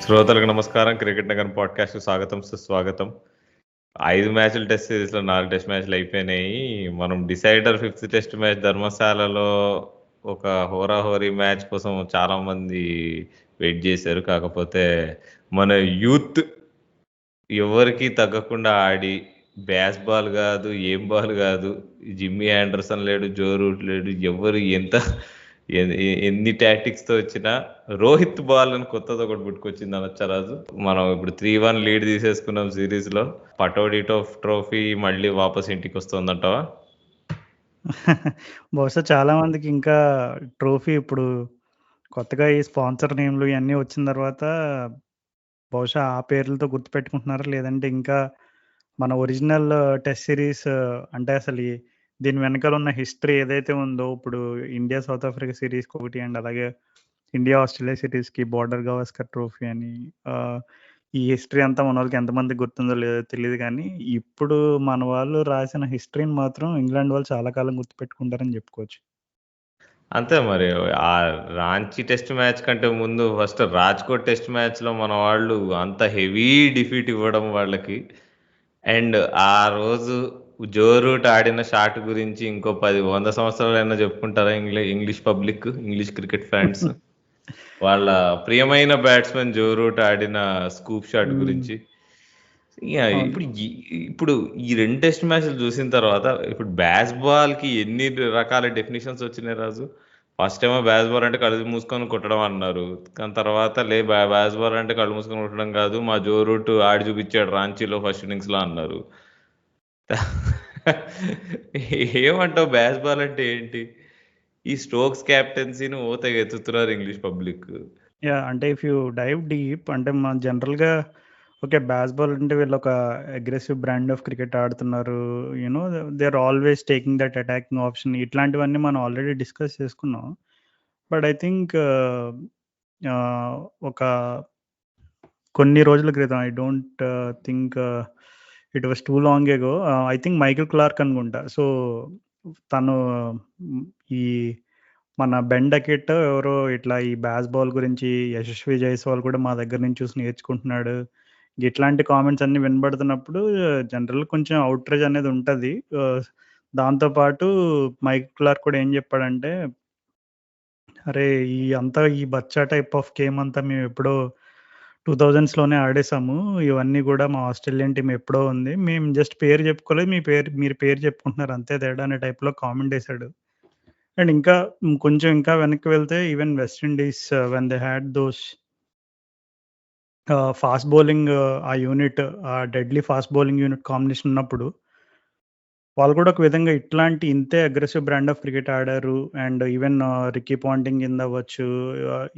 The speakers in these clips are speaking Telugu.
శ్రోతలకు నమస్కారం. క్రికెట్ నగర్ పాడ్కాస్ట్ స్వాగతం, సుస్వాగతం. 5 మ్యాచ్లు టెస్ట్ సిరీస్ లో 4 టెస్ట్ మ్యాచ్లు అయిపోయినాయి. మనం డిసైడర్ 5th టెస్ట్ మ్యాచ్ ధర్మశాలలో ఒక హోరాహోరీ మ్యాచ్ కోసం చాలా మంది వెయిట్ చేశారు. కాకపోతే మన యూత్ ఎవరికి తగ్గకుండా ఆడి బ్యాస్ బాల్ కాదు, ఏం బాల్ కాదు, జిమ్మీ ఆండర్సన్ లేడు, జో రూట్ లేడు, ఎవరు ఎన్ని టాక్టిక్స్ తో వచ్చినా రోహిత్ బాల్ అని కొత్తది ఒకటి పుట్టుకొచ్చింది అనొచ్చరాజు. మనం ఇప్పుడు 3-1 లీడ్ తీసేసుకున్నాం సిరీస్ లో. పటోడి ట్రోఫీ మళ్ళీ వాపస్ ఇంటికి వస్తుందంటావా? బహుశా చాలా మందికి ఇంకా ట్రోఫీ ఇప్పుడు కొత్తగా ఈ స్పాన్సర్ నేమ్లు ఇవన్నీ వచ్చిన తర్వాత బహుశా ఆ పేర్లతో గుర్తుపెట్టుకుంటున్నారు. లేదంటే ఇంకా మన ఒరిజినల్ టెస్ట్ సిరీస్ అంటే అసలు దీని వెనకాల ఉన్న హిస్టరీ ఏదైతే ఉందో, ఇప్పుడు ఇండియా సౌత్ ఆఫ్రికా సిరీస్కి ఒకటి అండ్ అలాగే ఇండియా ఆస్ట్రేలియా సిరీస్కి బోర్డర్ గవాస్కర్ ట్రోఫీ అని ఈ హిస్టరీ అంతా మన వాళ్ళకి ఎంతమంది గుర్తుందో లేదో తెలియదు. కానీ ఇప్పుడు మన వాళ్ళు రాసిన హిస్టరీని మాత్రం ఇంగ్లాండ్ వాళ్ళు చాలా కాలం గుర్తుపెట్టుకుంటారని చెప్పుకోవచ్చు. అంతే మరి. ఆ రాంచీ టెస్ట్ మ్యాచ్ కంటే ముందు ఫస్ట్ రాజ్కోట్ టెస్ట్ మ్యాచ్ లో మన వాళ్ళు అంత హెవీ డిఫీట్ ఇవ్వడం వాళ్ళకి, అండ్ ఆ రోజు జో రూట్ ఆడిన షాట్ గురించి ఇంకో 100 సంవత్సరాలైనా చెప్పుకుంటారా English public, English cricket fans? వాళ్ళ ప్రియమైన బ్యాట్స్మెన్ జో రూట్ ఆడిన స్కూప్ షాట్ గురించి. ఇప్పుడు ఈ 2 టెస్ట్ మ్యాచ్లు చూసిన తర్వాత ఇప్పుడు బ్యాస్ బాల్ కి ఎన్ని రకాల డెఫినేషన్స్ వచ్చినాయి రాజు. ఫస్ట్ ఏమో బ్యాస్ బాల్ అంటే కళ్ళు మూసుకొని కొట్టడం అన్నారు. కానీ తర్వాత బ్యాస్ బాల్ అంటే కళ్ళు మూసుకొని కొట్టడం కాదు, మా జో రూట్ ఆడి చూపించాడు రాంచీలో ఫస్ట్ ఇన్నింగ్స్ లో అన్నారు. ఏమంటావు, బ్యాస్ బాల్ అంటే ఏంటి? ఈ స్టోక్స్ క్యాప్టెన్సీని ఓతగా ఎత్తుతున్నారు ఇంగ్లీష్ పబ్లిక్. అంటే ఇఫ్ యూ డైవ్ డీప్ అంటే మన జనరల్గా ఓకే, బాల్ అంటే వీళ్ళు ఒక అగ్రెసివ్ బ్రాండ్ ఆఫ్ క్రికెట్ ఆడుతున్నారు, you know they are always taking that attacking option, ఇట్లాంటివన్నీ మనం ఆల్రెడీ డిస్కస్ చేసుకున్నాం. బట్ ఐ థింక్ ఒక కొన్ని రోజుల క్రితం, I don't think it was too long ago, I think Michael Clarke అనుకుంటా. సో తను ఈ మన బెన్ డకెట్ ఎవరో ఇట్లా ఈ బాల్ గురించి యశస్వి జైస్వాల్ కూడా మా దగ్గర నుంచి చూసి నేర్చుకుంటున్నాడు, ఇట్లాంటి కామెంట్స్ అన్ని వినబడుతున్నప్పుడు జనరల్ కొంచెం అవుట్రేజ్ అనేది ఉంటుంది. దాంతోపాటు మైకిల్ క్లార్క్ కూడా ఏం చెప్పాడంటే, అరే ఈ బచ్చా టైప్ ఆఫ్ గేమ్ అంతా మేము ఎప్పుడో 2000స్లోనే ఆడేసాము, ఇవన్నీ కూడా మా ఆస్ట్రేలియన్ టీం ఎప్పుడో ఉంది, మేము జస్ట్ పేరు చెప్పుకోలేదు, మీరు పేరు చెప్పుకుంటున్నారు అంతే తేడా అనే టైప్లో కామెంట్ వేశాడు. అండ్ ఇంకా కొంచెం ఇంకా వెనక్కి వెళ్తే even West Indies when they had those fast bowling, ఆ యూనిట్, ఆ deadly fast bowling unit combination ఉన్నప్పుడు వాళ్ళు కూడా ఒక విధంగా ఇట్లాంటి ఇంతే అగ్రెసివ్ బ్రాండ్ ఆఫ్ క్రికెట్ ఆడారు. అండ్ ఈవెన్ రికీ పాంటింగ్ కింద అవ్వచ్చు,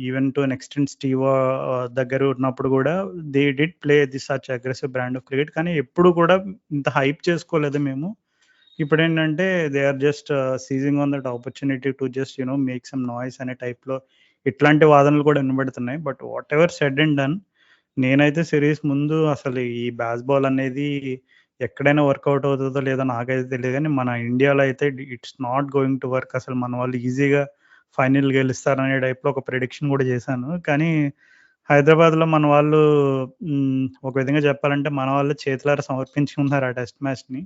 even to an extent Steve దగ్గర ఉన్నప్పుడు కూడా they did play this such aggressive brand of cricket. కానీ ఎప్పుడు కూడా ఇంత హైప్ చేసుకోలేదు మేము. ఇప్పుడు ఏంటంటే they are just seizing on that opportunity to just make some noise అనే టైప్లో ఇట్లాంటి వాదనలు కూడా వినబడుతున్నాయి. But whatever said and done, నేనైతే సిరీస్ ముందు అసలు ఈ బాల్ అనేది ఎక్కడైనా వర్కౌట్ అవుతుందో లేదో నాకైతే తెలియదు, కానీ మన ఇండియాలో అయితే it's not going to work. అసలు మన వాళ్ళు ఈజీగా ఫైనల్ గెలుస్తారనే టైప్లో ఒక ప్రెడిక్షన్ కూడా చేశాను. కానీ హైదరాబాద్లో మన వాళ్ళు ఒక విధంగా చెప్పాలంటే మన వాళ్ళు చేతులారా సమర్పించుకున్నారు ఆ టెస్ట్ మ్యాచ్ని.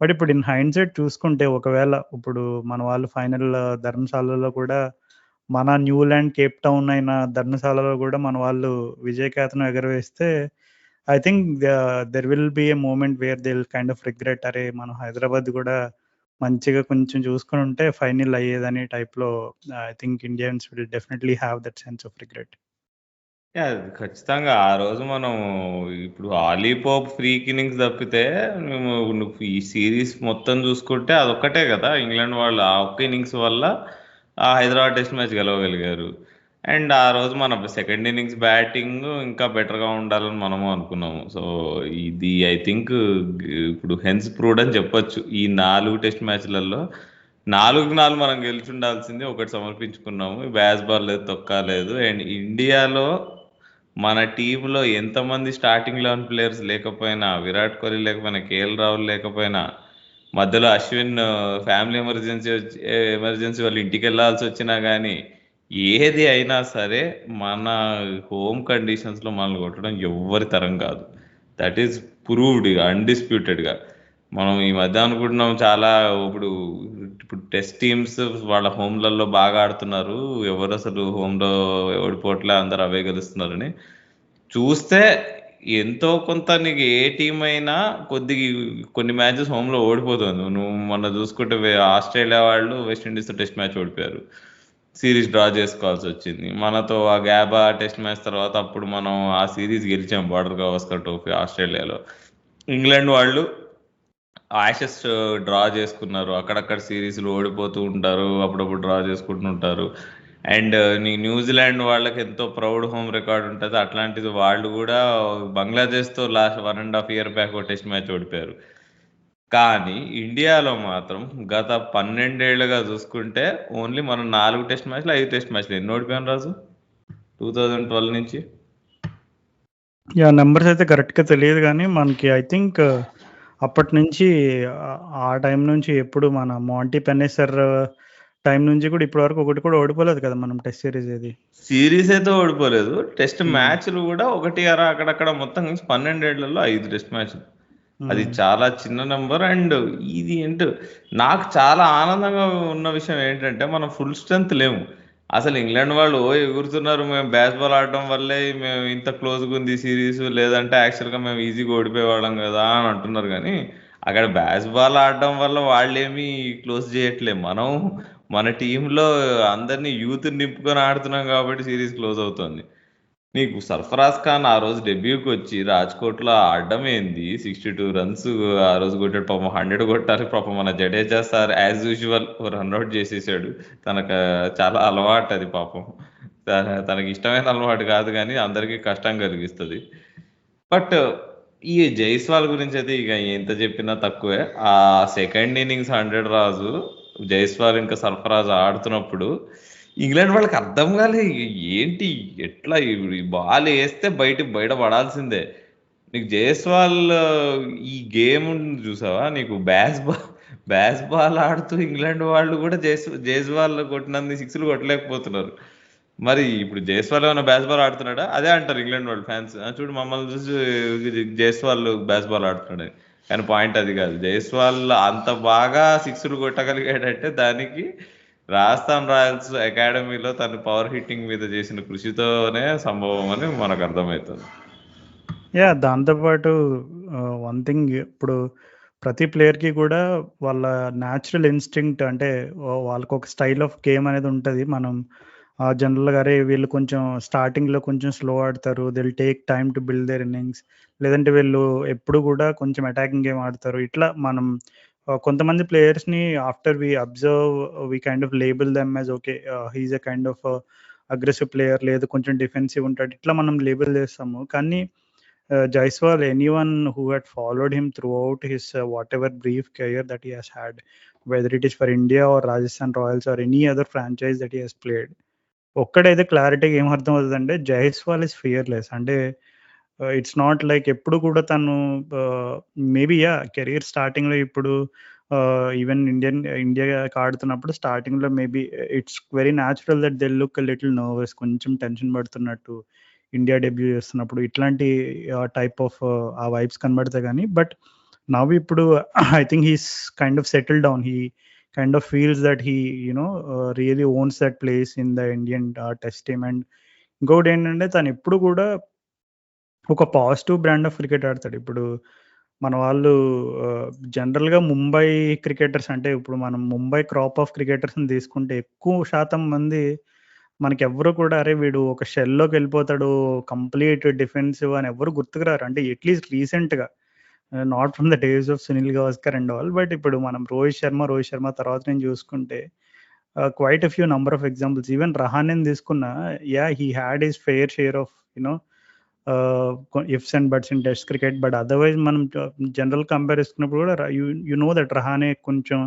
బట్ ఇప్పుడు ఇన్ హైండ్ సైడ్ చూసుకుంటే, ఒకవేళ ఇప్పుడు మన వాళ్ళు ఫైనల్ ధర్మశాలలో కూడా, మన న్యూలాండ్ కేప్ టౌన్ అయిన ధర్మశాలలో కూడా మన వాళ్ళు విజయకేతనం ఎగరవేస్తే, I think there will be a moment where they will kind of regret, అరే మనం హైదరాబాద్ కూడా మంచిగా కొంచెం చూసుకుని ఉంటే ఫైనల్ అయ్యేదని టైప్లో. I think Indians will definitely have that sense of regret. ఖచ్చితంగా ఆ రోజు మనం ఇప్పుడు ఆలీపోప్ ఫ్రీ ఇన్నింగ్స్ తప్పితే నువ్వు ఈ సిరీస్ మొత్తం చూసుకుంటే అదొక్కటే కదా, ఇంగ్లాండ్ వాళ్ళు ఆ ఒక్క ఇన్నింగ్స్ వల్ల ఆ హైదరాబాద్ టెస్ట్ మ్యాచ్ గెలవగలిగారు. అండ్ ఆ రోజు మన సెకండ్ ఇన్నింగ్స్ బ్యాటింగ్ ఇంకా బెటర్గా ఉండాలని మనము అనుకున్నాము. సో ఇది ఐ థింక్ ఇప్పుడు హెన్స్ ప్రూవ్డ్ అని చెప్పొచ్చు. ఈ 4 టెస్ట్ మ్యాచ్లలో 4 మనం గెలిచి ఉండాల్సింది, ఒకటి సమర్పించుకున్నాము, బ్యాస్ బాల్ లేదు, తొక్కా లేదు. అండ్ ఇండియాలో మన టీంలో ఎంతమంది స్టార్టింగ్ 11 ప్లేయర్స్ లేకపోయినా, విరాట్ కోహ్లీ లేకపోయినా, కేఎల్ రాహుల్ లేకపోయినా, మధ్యలో అశ్విన్ ఫ్యామిలీ ఎమర్జెన్సీ వాళ్ళు ఇంటికి వెళ్ళాల్సి వచ్చినా కానీ ఏది అయినా సరే మన హోమ్ కండిషన్స్లో మనల్ని కొట్టడం ఎవ్వరి తరం కాదు. దట్ ఈస్ ప్రూవ్డ్ అన్డిస్ప్యూటెడ్గా. మనం ఈ మధ్య అనుకుంటున్నాం చాలా ఇప్పుడు ఇప్పుడు టెస్ట్ టీమ్స్ వాళ్ళ హోమ్లలో బాగా ఆడుతున్నారు, ఎవరు అసలు హోమ్లో ఓడిపోవట్లే, అందరు అవే గెలుస్తున్నారని. చూస్తే ఎంతో కొంత నీకు ఏ టీం అయినా కొన్ని మ్యాచెస్ హోమ్లో ఓడిపోతుంది. నువ్వు మొన్న చూసుకుంటే ఆస్ట్రేలియా వాళ్ళు వెస్టిండీస్తో టెస్ట్ మ్యాచ్ ఓడిపోయారు, సిరీస్ డ్రా చేసుకోవాల్సి వచ్చింది. మనతో ఆ గ్యాబా టెస్ట్ మ్యాచ్ తర్వాత అప్పుడు మనం ఆ సిరీస్ గెలిచాం, బార్డర్ గవాస్కర్ ట్రోఫీ ఆస్ట్రేలియాలో. ఇంగ్లాండ్ వాళ్ళు యాషెస్ డ్రా చేసుకున్నారు, అక్కడక్కడ సిరీస్లు ఓడిపోతూ ఉంటారు, అప్పుడప్పుడు డ్రా చేసుకుంటుంటారు. అండ్ న్యూజిలాండ్ వాళ్ళకి ఎంతో ప్రౌడ్ హోమ్ రికార్డ్ ఉంటుంది, అట్లాంటిది వాళ్ళు కూడా బంగ్లాదేశ్తో last 1.5 year back test match ఓడిపోయారు. కానీ ఇండియాలో మాత్రం గత 12 ఏళ్లుగా చూసుకుంటే ఓన్లీ మనం 4 టెస్ట్ మ్యాచ్లు 5 టెస్ట్ మ్యాచ్లు ఎన్ని ఓడిపోయాం రాజు 2012 నుంచి? నెంబర్స్ అయితే కరెక్ట్గా తెలియదు, కానీ మనకి ఐ థింక్ అప్పటి నుంచి ఆ టైం నుంచి ఎప్పుడు మన మాంటీ పెన్నేసర్ టైం నుంచి కూడా ఇప్పటి వరకు ఒకటి కూడా ఓడిపోలేదు కదా మనం టెస్ట్ సిరీస్ ఏది. సిరీస్ అయితే ఓడిపోలేదు, టెస్ట్ మ్యాచ్లు కూడా ఒకటి అరా అక్కడక్కడ, మొత్తం 12 ఏళ్లలో 5 టెస్ట్ మ్యాచ్లు. అది చాలా చిన్న నెంబర్. అండ్ ఇది ఏంటో నాకు చాలా ఆనందంగా ఉన్న విషయం ఏంటంటే మనం ఫుల్ స్ట్రెంత్ లేము. అసలు ఇంగ్లాండ్ వాళ్ళు ఎగురుతున్నారు, మేము బాల్ ఆడటం వల్లే మేము ఇంత క్లోజ్గా ఉంది సిరీస్, లేదంటే యాక్చువల్గా మేము ఈజీగా ఓడిపోయేవాళ్ళం కదా అని అంటున్నారు. కానీ అక్కడ బాల్ ఆడటం వల్ల వాళ్ళేమీ క్లోజ్ చేయట్లేదు. మనం మన టీంలో అందరినీ యూత్ నింపుకొని ఆడుతున్నాం కాబట్టి సిరీస్ క్లోజ్ అవుతుంది. నీకు సర్ఫరాజ్ ఖాన్ ఆ రోజు డెబ్యూకి వచ్చి రాజ్కోట్లో ఆడడం ఏంది, 62 runs ఆ రోజు కొట్టాడు. పాపం 100 కొట్టాలి పాపం. మన Jadeja sir as usual run out చేసేసాడు. తనకు చాలా అలవాటు అది పాపం. తనకి ఇష్టమైన అలవాటు కాదు, కానీ అందరికీ కష్టం కలిగిస్తుంది. బట్ ఈ జైస్వాల్ గురించి అయితే ఇక ఎంత చెప్పినా తక్కువే. ఆ సెకండ్ ఇన్నింగ్స్ 100 రాజు, జైస్వాల్ ఇంకా సర్ఫరాజ్ ఆడుతున్నప్పుడు ఇంగ్లాండ్ వాళ్ళకి అర్థం కాలే ఏంటి ఎట్లా ఈ బాల్ వేస్తే బయట పడాల్సిందే. నీకు జైస్వాల్ ఈ గేమ్ చూసావా, నీకు బ్యాస్ బాల్ ఆడుతూ ఇంగ్లాండ్ వాళ్ళు కూడా జైస్వాల్ కొట్టినంది 6లు కొట్టలేకపోతున్నారు. మరి ఇప్పుడు జైస్వాల్ ఏమైనా బ్యాస్ బాల్ ఆడుతున్నాడా? అదే అంటారు ఇంగ్లాండ్ వాళ్ళు ఫ్యాన్స్, చూడు మమ్మల్ని చూసి జైస్వాల్ బ్యాస్ బాల్ ఆడుతున్నాడు. కానీ పాయింట్ అది కాదు. జైస్వాల్ అంత బాగా 6లు కొట్టగలిగాడంటే దానికి రాజస్థాన్ రాయల్స్ అకాడమీలో తన పవర్ హిట్టింగ్ మీద చేసిన కృషితోనే సంభవం అని మనకు అర్థమవుతుంది. దాంతోపాటు వన్ థింగ్, ఇప్పుడు ప్రతి ప్లేయర్కి కూడా వాళ్ళ న్యాచురల్ ఇన్స్టింక్ట్ అంటే వాళ్ళకి ఒక స్టైల్ ఆఫ్ గేమ్ అనేది ఉంటుంది. మనం జనరల్గా అరే వీళ్ళు కొంచెం స్టార్టింగ్లో కొంచెం స్లో ఆడతారు, they'll take time to build their innings, లేదంటే వీళ్ళు ఎప్పుడు కూడా కొంచెం అటాకింగ్ గేమ్ ఆడతారు. ఇట్లా మనం కొంతమంది ప్లేయర్స్ని after we observe we kind of label them as okay he is a kind of aggressive player, లేదు కొంచెం డిఫెన్సివ్ ఉంటాడు, ఇట్లా మనం లేబుల్ చేస్తాము. కానీ Jaiswal, anyone who had followed him throughout his whatever brief career that he has had, whether it is for India or Rajasthan Royals or any other franchise that he has played, ఒక్కడైతే క్లారిటీగా ఏం అర్థం అవుతుందంటే జైస్వాల్ ఇస్ ఫియర్లెస్. అంటే ఇట్స్ నాట్ లైక్ ఎప్పుడు కూడా తను మేబీ కెరీర్ స్టార్టింగ్లో ఇప్పుడు ఈవెన్ ఇండియాకి ఆడుతున్నప్పుడు స్టార్టింగ్లో maybe it's very natural that they look little nervous, కొంచెం టెన్షన్ పడుతున్నట్టు ఇండియా డెబ్యూ చేస్తున్నప్పుడు ఇట్లాంటి టైప్ ఆఫ్ ఆ వైబ్స్ కనబడతాయి. కానీ బట్ నవ్ ఇప్పుడు I think he's kind of settle down, he kind of feels that he really owns that place in the Indian Test team. And ఇంకొకటి ఏంటంటే తను ఎప్పుడు కూడా ఒక పాజిటివ్ బ్రాండ్ ఆఫ్ క్రికెట్ ఆడతాడు. ఇప్పుడు మన వాళ్ళు జనరల్గా ముంబై క్రికెటర్స్ అంటే ఇప్పుడు మనం ముంబై క్రాప్ ఆఫ్ క్రికెటర్స్ని తీసుకుంటే ఎక్కువ శాతం మంది మనకి ఎవరు కూడా అరే వీడు ఒక షెల్లోకి వెళ్ళిపోతాడు కంప్లీట్ డిఫెన్సివ్ అని ఎవరు గుర్తుకురారు. అంటే అట్లీస్ట్ రీసెంట్గా, not from the days of Sunil Gavaskar and all, but ఇప్పుడు మనం రోహిత్ శర్మ తర్వాత నేను చూసుకుంటే quite a few number of examples. Even Rahane తీసుకున్నా, he had his fair share of ifs and buts in test cricket. But otherwise మనం జనరల్ కంపేర్ చేసుకున్నప్పుడు కూడా యు నో దట్ రహానే కొంచెం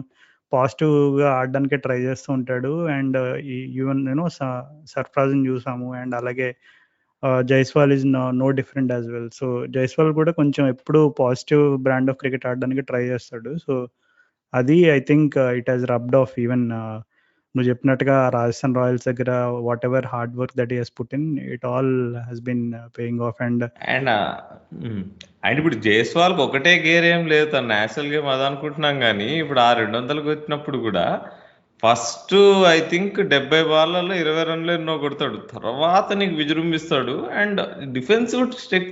పాజిటివ్గా ఆడడానికే ట్రై చేస్తూ ఉంటాడు. అండ్ ఈవెన్ సర్ఫరాజ్ని చూసాము, అండ్ అలాగే Jaiswal is no different as well. So Jaiswal కూడా కొంచెం ఎప్పుడు పాజిటివ్ బ్రాండ్ ఆఫ్ క్రికెట్ ఆడడానికి ట్రై చేస్తాడు. సో అది I think it has rubbed off even నువ్వు చెప్పినట్టుగా రాజస్థాన్ రాయల్స్ దగ్గర whatever hard work that has put in, it all has been paying off. And and ఇప్పుడు జైస్వాల్కి ఒకటే గేర్ ఏం లేదు, తన నేషనల్ గేమ్ అది అనుకుంటున్నాం, కానీ ఇప్పుడు ఆ 200లకు వచ్చినప్పుడు కూడా ఫస్ట్ ఐ థింక్ 70 బాల్లలో 20 రన్లు ఎన్నో కొడతాడు, తర్వాత నీకు విజృంభిస్తాడు. అండ్ డిఫెన్సివ్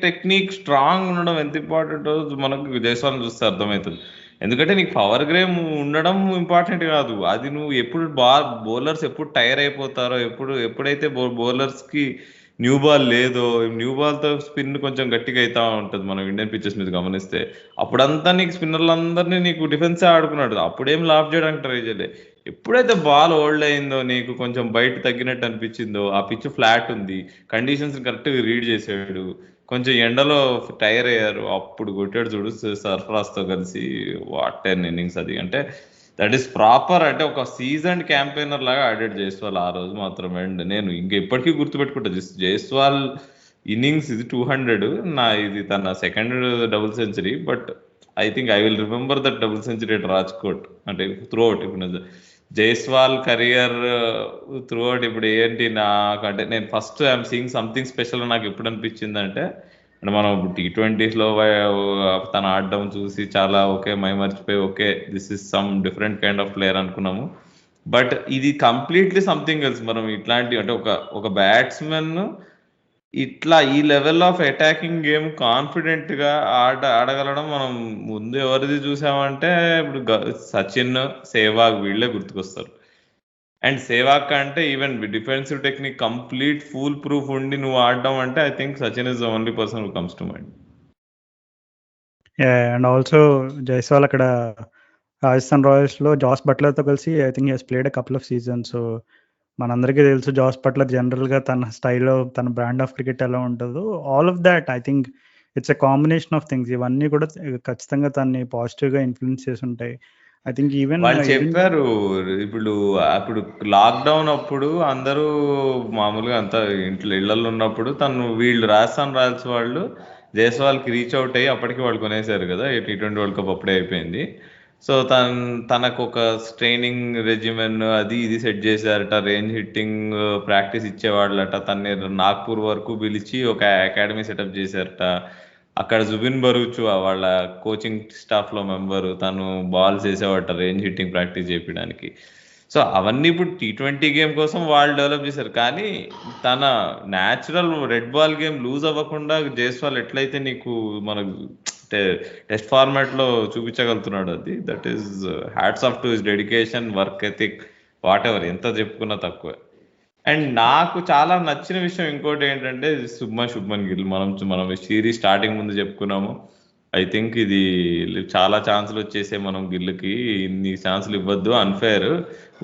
టెక్నిక్ స్ట్రాంగ్ ఉండడం ఎంత ఇంపార్టెంటో మనకు జైస్వాల్ చూస్తే అర్థమవుతుంది. ఎందుకంటే నీకు పవర్ గేమ్ ఉండడం ఇంపార్టెంట్ కాదు, అది నువ్వు ఎప్పుడు బౌలర్స్ ఎప్పుడు టైర్ అయిపోతారో, ఎప్పుడైతే బౌలర్స్కి న్యూ బాల్ లేదో, న్యూ బాల్తో స్పిన్ కొంచెం గట్టిగా అవుతా ఉంటుంది మనం ఇండియన్ పిచ్చెస్ మీద గమనిస్తే, అప్పుడంతా నీకు స్పిన్నర్లందరినీ నీకు డిఫెన్సే ఆడుకున్నాడు, అప్పుడేం లాఫ్ చేయడానికి ట్రై చేయలే. ఎప్పుడైతే బాల్ ఓల్డ్ అయిందో, నీకు కొంచెం బయట తగ్గినట్టు అనిపించిందో, ఆ పిచ్ ఫ్లాట్ ఉంది, కండిషన్స్ కరెక్ట్గా రీడ్ చేసాడు, కొంచెం ఎండలో టైర్ అయ్యారు, అప్పుడు కొట్టాడు చూడు సర్ఫరాజ్తో కలిసి. వాట్ 10 ఇన్నింగ్స్ అది, అంటే దట్ ఈస్ ప్రాపర్, అంటే ఒక సీజన్ క్యాంపెయినర్ లాగా ఆడాడు జైస్వాల్ ఆ రోజు మాత్రం. అండ్ నేను ఇంకా ఇప్పటికీ గుర్తుపెట్టుకుంటా జైస్వాల్ ఇన్నింగ్స్ ఇది 200, ఇది తన second double century. But I think I will remember that double century at Rajkot, అంటే త్రూ అవుట్. ఇప్పుడు జైస్వాల్ కెరియర్ త్రూ అవుట్ ఇప్పుడు ఏంటి నాకంటే, నేను first I'm seeing something special నాకు ఎప్పుడు అనిపించింది అంటే మనం T20s తను ఆడడం చూసి చాలా ఓకే మైమర్చిపోయి, okay this is some different kind of player అనుకున్నాము. బట్ ఇది కంప్లీట్లీ సంథింగ్ ఎల్స్. మనం ఇట్లాంటి అంటే ఒక బ్యాట్స్మెన్ ఇట్లా ఈ level of attacking game confident గా ఆడగలడం మనం ముందు ఎవరిది చూసామంటే ఇప్పుడు సచిన్, సేవాగ్ వీళ్ళే గుర్తుకొస్తారు. అండ్ సేవాగ్ అంటే even defensive technique complete foolproof ఉండి నువ్వు ఆడడం అంటే I think Sachin is the only person who comes to mind. And also Jaiswal అక్కడ రాజస్థాన్ రాయల్స్ లో జాస్ బట్లర్తో కలిసి I think he's played a couple of seasons. So మనందరికీ తెలుసు జాస్ బట్లర్ జనరల్ గా తన స్టైల్లో తన బ్రాండ్ ఆఫ్ క్రికెట్ ఎలా ఉంటుందో. All of that I think it's a combination of things. ఇవన్నీ కూడా ఖచ్చితంగా తనని పాజిటివ్ గా ఇన్ఫ్లుయెన్స్ చేసి ఉంటాయి. ఐ థింక్ ఈవెన్ వాళ్ళు చెప్పారు అప్పుడు లాక్డౌన్ అప్పుడు అందరూ మామూలుగా అంతా ఇళ్లలో ఉన్నప్పుడు వీళ్ళు రాజస్థాన్ రాయల్స్ వాళ్ళు జైస్వాల్కి రీచ్ అవుట్ అయ్యి అప్పటికి వాళ్ళు కొనేసారు కదా, T20 వరల్డ్ కప్ అప్పుడే అయిపోయింది. సో తనకు ఒక ట్రైనింగ్ రెజిమెన్ అది ఇది సెట్ చేశారట, రేంజ్ హిట్టింగ్ ప్రాక్టీస్ ఇచ్చేవాళ్ళట, తన్ని నాగ్పూర్ వరకు పిలిచి ఒక అకాడమీ సెటప్ చేశారట. అక్కడ జుబిన్ బరూచ్ వాళ్ళ కోచింగ్ స్టాఫ్ లో మెంబరు, తను బాల్స్ వేసేవాట రేంజ్ హిట్టింగ్ ప్రాక్టీస్ చేయడానికి. సో అవన్నీ ఇప్పుడు T20 గేమ్ కోసం వాళ్ళు డెవలప్ చేశారు. కానీ తన natural red ball game lose అవ్వకుండా జైస్వాల్ ఎట్లయితే నీకు మనకు టెస్ట్ ఫార్మాట్ లో చూపించగలుగుతున్నాడు, అది that is hats off to his dedication, work ethic, what ever ఎంత చెప్పుకున్నా తక్కువే. అండ్ నాకు చాలా నచ్చిన విషయం ఇంకోటి ఏంటంటే శుభ్మన్ గిల్. మనం సిరీస్ స్టార్టింగ్ ముందు చెప్పుకున్నాము, ఐ థింక్ ఇది చాలా ఛాన్సులు వచ్చేసే మనం గిల్కి, ఇన్ని ఛాన్సులు ఇవ్వద్దు, అన్ఫేర్.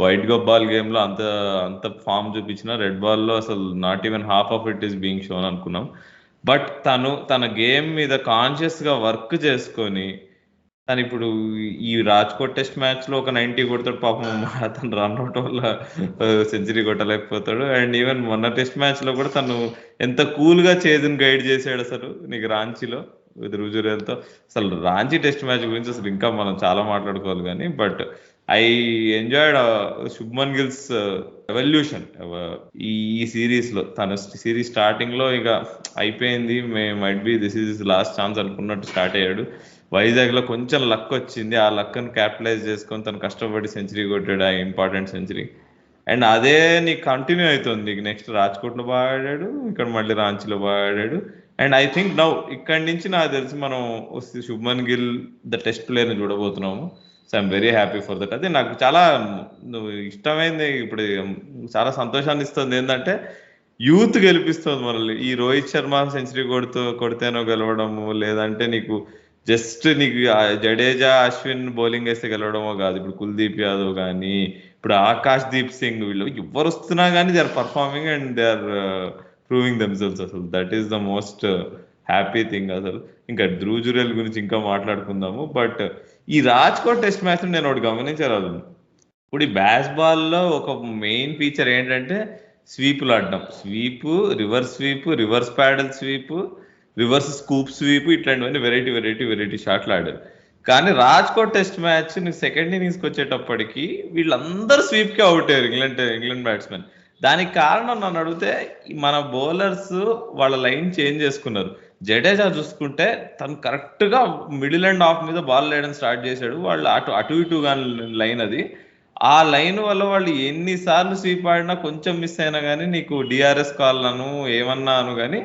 వైట్ బాల్ గేమ్ లో అంత ఫామ్ చూపించిన రెడ్ బాల్ లో అసలు not even half of it is being shown అనుకున్నాం. బట్ తన గేమ్ మీద కాన్షియస్ గా వర్క్ చేసుకొని తను ఇప్పుడు ఈ రాజ్కోట్ టెస్ట్ మ్యాచ్ లో ఒక 90 కొడతాడు పాపం, తను రన్అట్ వల్ల సెంచరీ కొట్టలేకపోతాడు. అండ్ ఈవెన్ మొన్న టెస్ట్ మ్యాచ్ లో కూడా తను ఎంత కూల్ గా చేజ్ని గైడ్ చేసాడు అసలు నీకు రాంచీలో రుజురేలతో. అసలు రాంచీ టెస్ట్ మ్యాచ్ గురించి అసలు ఇంకా మనం చాలా మాట్లాడుకోవాలి కానీ, but I enjoyed Shubman gills evolution ఈ సిరీస్ లో. తన సిరీస్ స్టార్టింగ్ లో ఇక అయిపోయింది, might be this is lost chance అనుకున్నట్టు స్టార్ట్ అయ్యాడు. వైజాగ్ లో కొంచెం లక్ వచ్చింది, ఆ లక్ ని క్యాపిటలైజ్ చేసుకొని తను కష్టపడి సెంచరీ కొట్టాడు, ఆ ఇంపార్టెంట్ సెంచరీ. అండ్ అదే నీకు కంటిన్యూ అవుతుంది, నెక్స్ట్ రాజ్కోట్ లో బాగా ఆడాడు, ఇక్కడ మళ్ళీ రాంచీలో బాగా ఆడాడు. అండ్ ఐ థింక్ నౌ ఇక్కడి నుంచి నాకు తెలిసి మనం Shubman Gill the test player ని చూడబోతున్నాము. So I'm very happy for that. అదే నాకు చాలా ఇష్టమైంది, ఇప్పుడు చాలా సంతోషాన్ని ఇస్తుంది ఏంటంటే యూత్ గెలిపిస్తుంది మనల్ని. ఈ రోహిత్ శర్మ సెంచరీ కొడితేనో గెలవడము, లేదంటే నీకు జస్ట్ నీకు జడేజా, అశ్విన్ బౌలింగ్ వేస్తే గెలవడమో కాదు, ఇప్పుడు కుల్దీప్ యాదవ్ కానీ, ఇప్పుడు ఆకాష్ దీప్ సింగ్, వీళ్ళు ఎవరు వస్తున్నా కానీ they are performing and they are proving themselves. అసలు that is the most happy thing. అసలు ఇంకా ధ్రువ్ జురేల్ గురించి ఇంకా మాట్లాడుకుందాము. బట్ ఈ రాజ్కోట్ టెస్ట్ మ్యాచ్ నేను ఒకటి గమనించరాదు, ఇప్పుడు ఈ బాల్లో ఒక మెయిన్ ఫీచర్ ఏంటంటే స్వీపులు ఆడడం, reverse ప్యాడల్ sweep, reverse scoop sweep, ఇట్లాంటివన్నీ వెరైటీ షాట్లు ఆడారు. కానీ రాజ్కోట్ టెస్ట్ మ్యాచ్ నీకు సెకండ్ ఇన్నింగ్స్కి వచ్చేటప్పటికి వీళ్ళందరూ స్వీప్కే అవుట్ అయ్యారు ఇంగ్లాండ్ బ్యాట్స్మెన్. దానికి కారణం నన్ను అడిగితే మన బౌలర్స్ వాళ్ళ లైన్ చేంజ్ చేసుకున్నారు. జడేజా చూసుకుంటే తను కరెక్ట్ గా మిడిల్ అండ్ ఆఫ్ మీద బాల్ వేయడం స్టార్ట్ చేశాడు. వాళ్ళు అటు ఇటుగా లైన్ అది. ఆ లైన్ వల్ల వాళ్ళు ఎన్నిసార్లు స్వీప్ ఆడినా కొంచెం మిస్ అయినా కానీ నీకు డిఆర్ఎస్ కాల్లను ఏమన్నాను కానీ,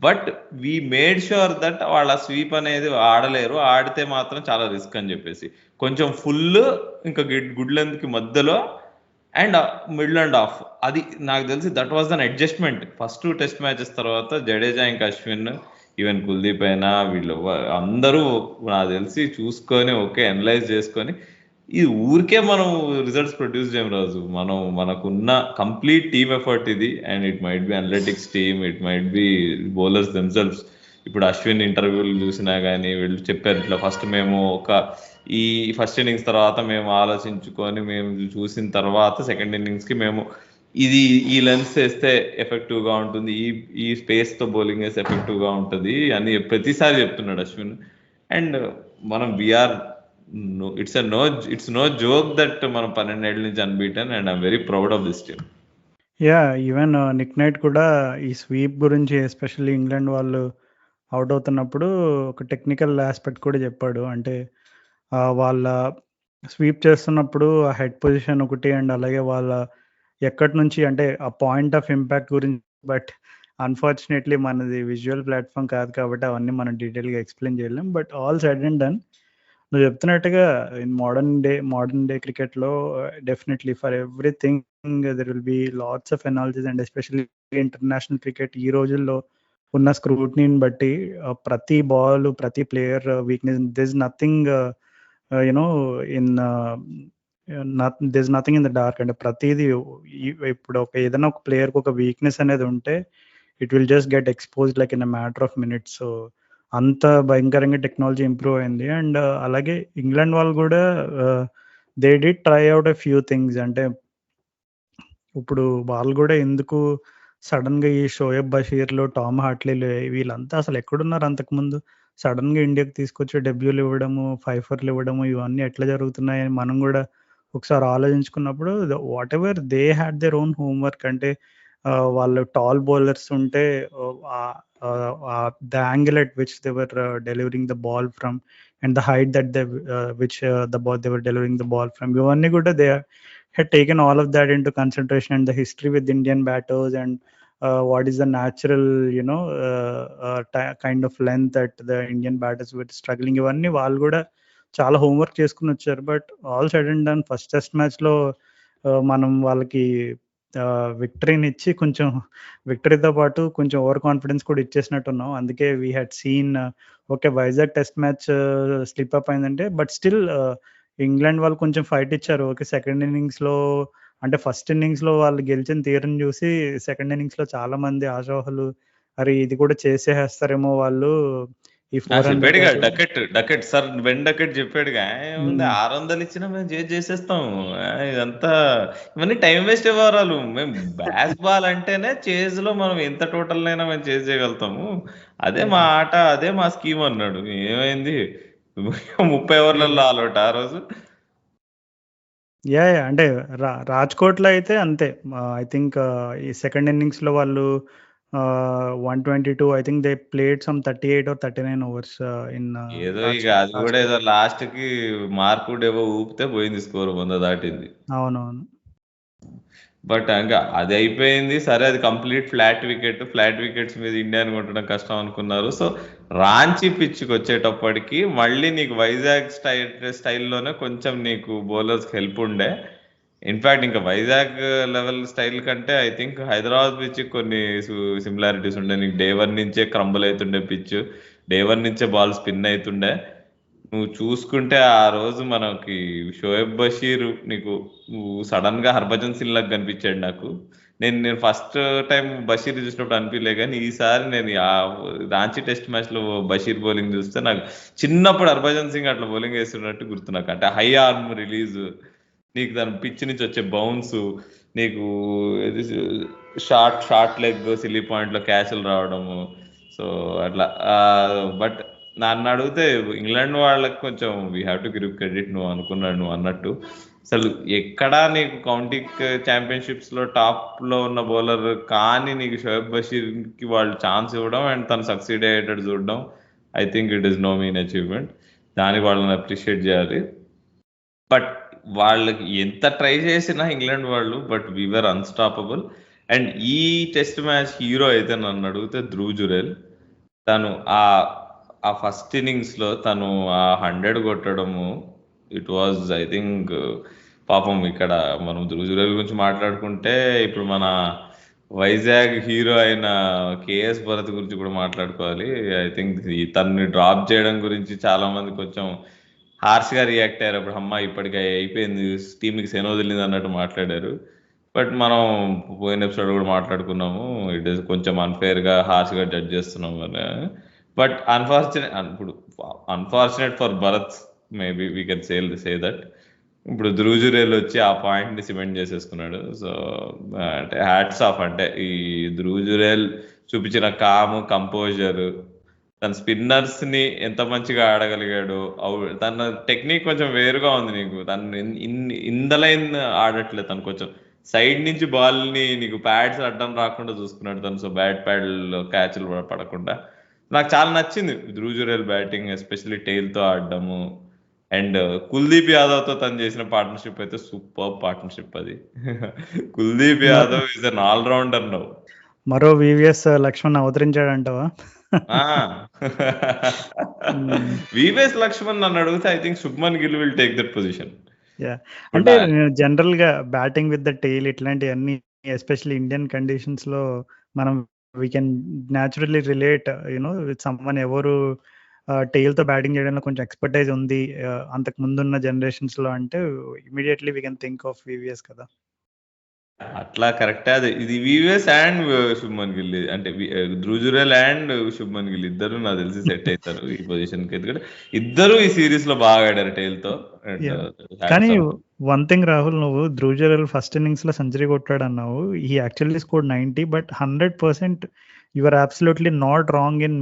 but we made sure that వాళ్ళ స్వీప్ అనేది ఆడలేరు, ఆడితే మాత్రం చాలా రిస్క్ అని చెప్పేసి కొంచెం ఫుల్ ఇంకా గుడ్ లెంత్ కి మధ్యలో అండ్ మిడిల్ అండ్ ఆఫ్. అది నాకు తెలిసి that was an adjustment. First 2 test matches తర్వాత జడేజా ఇంకా అశ్విన్ ఈవెన్ కుల్దీప్ అయినా వీళ్ళు అందరూ నాకు తెలిసి చూసుకొని ఓకే అనలైజ్ చేసుకొని ఈ ఊరికే మనం రిజల్ట్స్ ప్రొడ్యూస్ చేయం రాజు. మనకున్న కంప్లీట్ టీమ్ ఎఫర్ట్ ఇది. And it might be analytics team, it might be bowlers themselves. ఇప్పుడు అశ్విన్ ఇంటర్వ్యూలు చూసినా కానీ వీళ్ళు చెప్పారు ఇట్లా ఫస్ట్ మేము ఈ ఫస్ట్ ఇన్నింగ్స్ తర్వాత మేము ఆలోచించుకొని మేము చూసిన తర్వాత సెకండ్ ఇన్నింగ్స్ కి మేము ఈ లెన్స్ వేస్తే ఎఫెక్టివ్ గా ఉంటుంది, ఈ స్పేస్ తో బౌలింగ్ వేస్తే ఎఫెక్టివ్ గా ఉంటుంది అని ప్రతిసారి చెప్తున్నాడు అశ్విన్. అండ్ మనం ఇట్స్ నో జోక్ దట్ మనం 12 ఏళ్ళ నుంచి unbeaten and I'm very proud of this team. Yeah even Nick Knight కూడా ఈ స్వీప్ గురించి ఎస్పెషల్లీ ఇంగ్లాండ్ వాళ్ళు అవుట్ అవుతున్నప్పుడు ఒక టెక్నికల్ ఆస్పెక్ట్ కూడా చెప్పాడు. అంటే వాళ్ళ స్వీప్ చేస్తున్నప్పుడు ఆ హెడ్ పొజిషన్ ఒకటి అండ్ అలాగే వాళ్ళ ఎక్కడి నుంచి అంటే ఆ పాయింట్ ఆఫ్ ఇంపాక్ట్ గురించి. బట్ అన్ఫార్చునేట్లీ మనది విజువల్ ప్లాట్ఫామ్ కాదు కాబట్టి అవన్నీ మనం డీటెయిల్గా ఎక్స్ప్లెయిన్ చేయలేం. But all said and done నువ్వు చెప్తున్నట్టుగా ఇన్ మోడర్న్ డే క్రికెట్లో definitely for everything there will B lots of analysis and especially international cricket ఈ రోజుల్లో ఉన్న స్క్రూటినీని బట్టి ప్రతి బాల్ ప్రతి player weakness this nothing you know in this nothing in the dark. అంటే ప్రతిదీ ఇప్పుడు ఏదైనా ఒక ప్లేయర్కి ఒక వీక్నెస్ అనేది ఉంటే it will just get exposed like in a matter of minutes. So అంత భయంకరంగా టెక్నాలజీ ఇంప్రూవ్ అయింది. అండ్ అలాగే ఇంగ్లాండ్ వాళ్ళు కూడా they did try out a few things. అంటే ఇప్పుడు వాళ్ళు కూడా ఎందుకు సడన్ గా ఈ షోయబ్ బషీర్లు, టామ్ హార్ట్లీలు వీళ్ళంతా అసలు ఎక్కడున్నారు అంతకుముందు? సడన్ గా ఇండియాకి తీసుకొచ్చి డెబ్యూలు ఇవ్వడము, ఫైఫర్లు ఇవ్వడము ఇవన్నీ ఎట్లా జరుగుతున్నాయని మనం కూడా ఒకసారి ఆలోచించుకున్నప్పుడు whatever they had their own homework. అంటే వాళ్ళు టాల్ బౌలర్స్ ఉంటే the angle at which they were delivering the ball from and the height that they were delivering the ball from, ivanni kuda they had taken all of that into consideration, and the history with Indian batters and what is the natural kind of length that the Indian batters were struggling, ivanni వాళ్ళు కూడా చాలా హోంవర్క్ చేసుకుని వచ్చారు. But all said and done first test మ్యాచ్లో మనం వాళ్ళకి విక్టరీని ఇచ్చి కొంచెం విక్టరీతో పాటు కొంచెం ఓవర్ కాన్ఫిడెన్స్ కూడా ఇచ్చేసినట్టున్నాం. అందుకే we had seen okay Vizag test match slip up అయిందంటే బట్ స్టిల్ ఇంగ్లాండ్ వాళ్ళు కొంచెం ఫైట్ ఇచ్చారు. ఓకే సెకండ్ ఇన్నింగ్స్లో అంటే ఫస్ట్ ఇన్నింగ్స్లో వాళ్ళు గెలిచిన తీరుని చూసి సెకండ్ ఇన్నింగ్స్లో చాలా మంది ఆశావాహులు అరే ఇది కూడా చేసేస్తారేమో వాళ్ళు ఈ 400 డకెట్ సార్ వెన్ డకెట్ చెప్పాడుగా ఏముంది 600 ఇచ్చినా మేము చేసేస్తాం ఇదంతా ఇవన్నీ టైం వేస్ట్ వ్యవహారాలు. మేము బ్యాస్ బాల్ అంటేనే చేజ్ లో మనం ఎంత టోటల్ అయినా మేము చేజ్ చేయగలుగుతాము, అదే మా ఆట, అదే మా స్కీమ్ అన్నాడు. ఏమైంది 30 ఓవర్లలో ఆల్అౌట్ ఆ రోజు. యా అంటే రాజ్కోట్లో అయితే అంతే. ఐ థింక్ ఈ సెకండ్ ఇన్నింగ్స్ లో వాళ్ళు 122 I think they played some 38 or 39 overs in ఏదో ఇక అది కూడా ఏదో లాస్ట్ కి మార్కుడు ఏవో ఊపితే పోయింది, స్కోర్ 100 దాటింది. అవునవును. బట్ ఇంకా అది అయిపోయింది సరే, అది కంప్లీట్ ఫ్లాట్ వికెట్స్ మీద ఇండియాని కొట్టడం కష్టం అనుకున్నారు. సో రాంచీ పిచ్కి వచ్చేటప్పటికి మళ్ళీ నీకు వైజాగ్ స్టైల్లోనే కొంచెం నీకు బౌలర్స్ హెల్ప్ ఉండే. ఇన్ఫాక్ట్ ఇంకా వైజాగ్ లెవెల్ స్టైల్ కంటే ఐ థింక్ హైదరాబాద్ పిచ్ కొన్ని సిమిలారిటీస్ ఉండే. నీకు డే 1 నుంచే క్రంబుల్ అవుతుండే పిచ్, డే 1 నుంచే బాల్ స్పిన్ అవుతుండే. నువ్వు చూసుకుంటే ఆ రోజు మనకి షోయబ్ బషీర్ నీకు సడన్ గా హర్భజన్ సింగ్ లాగా కనిపించాడు నాకు. నేను ఫస్ట్ టైం బషీర్ చూసినప్పుడు అనిపించలే, కానీ ఈసారి నేను ఆ రాంచీ టెస్ట్ మ్యాచ్ లో బషీర్ బౌలింగ్ చూస్తే నాకు చిన్నప్పుడు హర్భజన్ సింగ్ అట్లా బౌలింగ్ వేస్తున్నట్టు గుర్తు నాకు. అంటే హై ఆర్మ్ రిలీజ్, నీకు దాని పిచ్ నుంచి వచ్చే బౌన్స్, నీకు షార్ట్ లెగ్ సిల్లీ పాయింట్ లో క్యాచ్లు రావడము. సో అట్లా బట్ నన్ను అడిగితే ఇంగ్లాండ్ వాళ్ళకి కొంచెం we have to give credit, నువ్వు అన్నట్టు అసలు ఎక్కడా నీకు కౌంటీ ఛాంపియన్షిప్స్ లో టాప్ లో ఉన్న బౌలర్ కానీ నీకు షోయబ్ బషీర్ కి వాళ్ళు ఛాన్స్ ఇవ్వడం అండ్ తను సక్సీడ్ అయ్యేటట్టు చూడడం, I think it is no mean achievement. దానికి వాళ్ళని అప్రిషియేట్ చేయాలి. బట్ వాళ్ళకి ఎంత ట్రై చేసినా ఇంగ్లాండ్ వాళ్ళు, బట్ వీఆర్ అన్స్టాపబుల్. అండ్ ఈ టెస్ట్ మ్యాచ్ హీరో అయితే నన్ను అడిగితే ధ్రువ్ జురేల్. తను ఆ ఫస్ట్ ఇన్నింగ్స్ లో తను ఆ 100 కొట్టడము, ఇట్ వాజ్ ఐ థింక్ పాపం. ఇక్కడ మనం ధ్రువ్ జురేల్ గురించి మాట్లాడుకుంటే ఇప్పుడు మన వైజాగ్ హీరో అయిన కేఎస్ భరత్ గురించి కూడా మాట్లాడుకోవాలి. ఐ థింక్ తనని డ్రాప్ చేయడం గురించి చాలా మంది కొంచెం హార్ష్ గా రియాక్ట్ అయ్యారు. అప్పుడు అమ్మ ఇప్పటికే అయిపోయింది, టీంకి సెన వదిలింది అన్నట్టు మాట్లాడారు. బట్ మనం పోయిన ఎపిసోడ్ కూడా మాట్లాడుకున్నాము, ఇట్ ఈస్ కొంచెం అన్ఫేర్ గా హార్ష్ గా జడ్జ్ చేస్తున్నాం అని. But unfortunate for Bharat, maybe we can say that ఇప్పుడు ధ్రువ్ జురేల్ వచ్చి ఆ పాయింట్ ని సిమెంట్ చేసేసుకున్నాడు. సో అంటే హ్యాట్స్ ఆఫ్. అంటే ఈ ధ్రువ్ జురేల్ చూపించిన కంపోజర్, తన స్పిన్నర్స్ ని ఎంత మంచిగా ఆడగలిగాడు. తన టెక్నిక్ కొంచెం వేరుగా ఉంది. నీకు తను ఇందలైన్ ఆడట్లేదు, తను కొంచెం సైడ్ నుంచి బాల్ ని నీకు ప్యాడ్స్ అడ్డం రాకుండా చూసుకున్నాడు తను. సో ప్యాడ్ క్యాచ్లు పడకుండా నాకు చాలా నచ్చింది Dhruv Jurel batting, especially tail తో ఆడడము. అండ్ కుల్దీప్ యాదవ్ తో తను చేసిన పార్ట్నర్షిప్ అయితే సూపర్ పార్ట్నర్షిప్ అది. Kuldeep Yadav is an all rounder now. మరో వివిఎస్ లక్ష్మణ్ అవతరించాడంటావా? వివిఎస్ లక్ష్మణ్ నన్ను అడిగితే I think Shubman Gill will take that position. అంటే జనరల్ గా బ్యాటింగ్ విత్ ద టెయిల్ ఇట్లాంటివన్నీ ఎస్పెషల్లీ ఇండియన్ కండిషన్స్ లో మనం we can naturally relate you know with someone ఎవరు టెయిల్ తో బ్యాటింగ్ చేయడంలో కొంచెం ఎక్స్పర్టైజ్ ఉంది అంతకు ముందున్న జనరేషన్స్ లో అంటే immediately we can think of VVS కదా. అట్లా కరెక్టే. అదే ఇది వివిఎస్ అండ్ శుభ్మన్ గిల్, అంటే ధ్రువ్ జురేల్ అండ్ శుభ్మన్ గిల్ ఇద్దరు నాకు తెలిసి సెట్ అవుతారు ఈ పొజిషన్ కి. ఎందుకంటే ఇద్దరు ఈ సిరీస్ లో బాగా ఆడారు టెయిల్ తో. కానీ వన్ థింగ్ రాహుల్, నువ్వు ధ్రువ్ జురేల్ ఫస్ట్ ఇన్నింగ్స్ లో సెంచరీ కొట్టాడు అన్నావు. He actually scored 90, but 100% you are absolutely not wrong in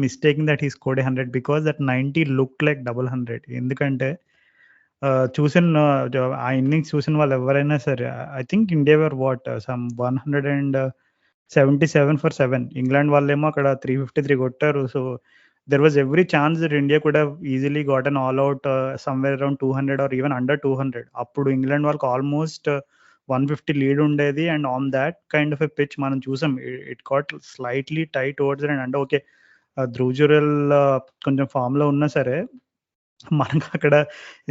mistaking that he scored 100, because that 90 looked like double 100. ఎందుకంటే చూసిన ఆ ఇన్నింగ్స్ చూసిన వాళ్ళు ఎవరైనా సరే, I think India were some 177 for 7. England వాళ్ళేమో అక్కడ 353 కొట్టారు. So there was every chance that India could have easily gotten all out somewhere around 200 or even under 200. అప్పుడు ఇంగ్లాండ్ వాళ్ళకి ఆల్మోస్ట్ 150 లీడ్ ఉండేది. And on that kind of a pitch మనం చూసాం, it got slightly tight towards and అంటే ఓకే ధ్రువ్ జురేల్ కొంచెం ఫామ్ లో ఉన్నా సరే, మనకు అక్కడ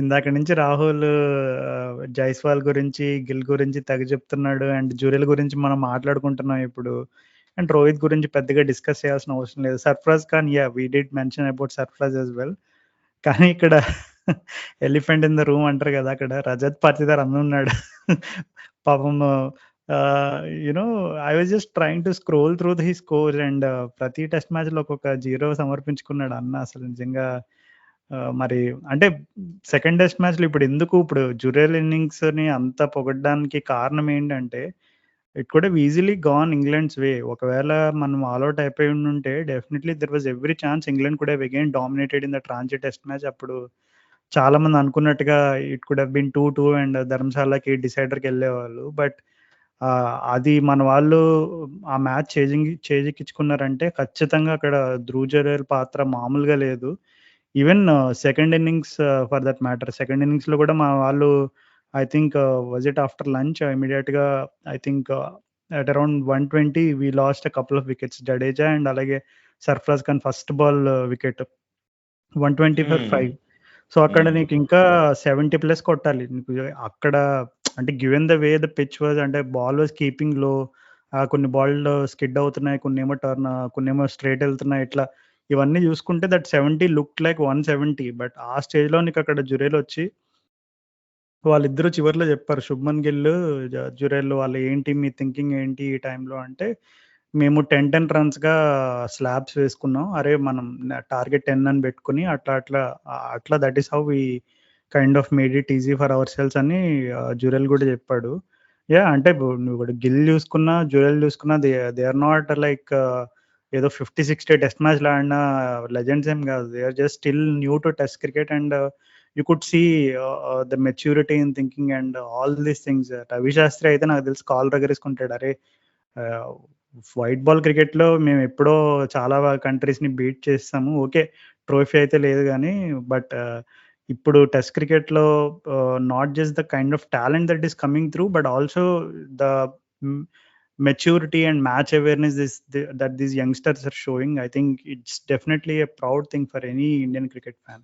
ఇందాక నుంచి రాహుల్ జైస్వాల్ గురించి గిల్ గురించి తెగ చెప్తున్నాడు, అండ్ జురేల్ గురించి మనం మాట్లాడుకుంటున్నాం ఇప్పుడు, అండ్ రోహిత్ గురించి పెద్దగా డిస్కస్ చేయాల్సిన అవసరం లేదు. Sarfaraz Khan, we did mention about Sarfaraz as well. కానీ ఇక్కడ ఎలిఫెంట్ ఇన్ ద రూమ్ అంటారు కదా, అక్కడ రజత్ పాటిదార్ ఉన్నాడు. పాపం I was just trying to scroll through the score, and ప్రతి టెస్ట్ మ్యాచ్ లో ఒక్కొక్క 0 సమర్పించుకున్నాడు అన్న. అసలు నిజంగా మరి అంటే సెకండ్ టెస్ట్ మ్యాచ్ లో ఇప్పుడు జురేల్ ఇన్నింగ్స్ ని అంత పొగడ్డానికి కారణం ఏంటంటే, it could have easily gone England's way. ఒకవేళ మనం ఆల్అౌట్ అయిపోయి ఉంటే definitely there was every chance England could have again dominated in the transit test match. అప్పుడు చాలా మంది అనుకున్నట్టుగా it could have been 2-2 and ధర్మశాలకి డిసైడర్కి వెళ్ళేవాళ్ళు. బట్ అది మన వాళ్ళు ఆ మ్యాచ్ చేజిక్కించుకున్నారంటే ఖచ్చితంగా అక్కడ ధ్రువ్ జురేల్ పాత్ర మామూలుగా లేదు. Even second innings for that matter, second innings లో కూడా మా వాళ్ళు I think was it after lunch immediate గా I think at around 120 we lost a couple of wickets. Jadeja and అలాగే Sarfaraz Khan first ball wicket 120 for 5. So అక్కడ నీకు ఇంకా 70+ కొట్టాలి నీకు అక్కడ. అంటే given the way the pitch was, అంటే బాల్ వాజ్ కీపింగ్ లో, కొన్ని బాల్ స్కిడ్ అవుతున్నాయి, కొన్ని ఏమో టర్న్, కొన్ని ఏమో స్ట్రైట్ వెళ్తున్నాయి, ఇట్లా ఇవన్నీ చూసుకుంటే దట్ 70 లుక్ లైక్ 170. బట్ ఆ స్టేజ్ లో నీకు అక్కడ జురేల్ వచ్చి వాళ్ళిద్దరూ చివరిలో చెప్పారు, శుభ్మన్ గిల్ జురేల్ వాళ్ళు, ఏంటి మీ థింకింగ్ ఏంటి ఈ టైంలో అంటే, మేము 10 runs గా స్లాబ్స్ వేసుకున్నాం, అరే మనం టార్గెట్ 10 అని పెట్టుకుని అట్లా that is how we kind of made it easy for ourselves అని జురేల్ కూడా చెప్పాడు. అంటే నువ్వు కూడా గిల్ చూసుకున్నా జురేల్ చూసుకున్నా దే ఆర్ నాట్ లైక్ ఏదో 50-60 టెస్ట్ మ్యాచ్లు ఆడిన లెజెండ్స్ ఏం కాదు. They are just still new to Test cricket and you could see the maturity in thinking and all these things. Ravi Shastri అయితే నాకు తెలిసి కాల్ రగరేసుకుంటాడు, అరే వైట్ బాల్ క్రికెట్లో మేము ఎప్పుడో చాలా కంట్రీస్ని బీట్ చేస్తాము, ఓకే ట్రోఫీ అయితే లేదు కానీ, బట్ ఇప్పుడు టెస్ట్ క్రికెట్లో not just the kind of talent that is coming through, but also the maturity and match awareness that these youngsters are showing. I think it's definitely a proud thing for any Indian cricket fan.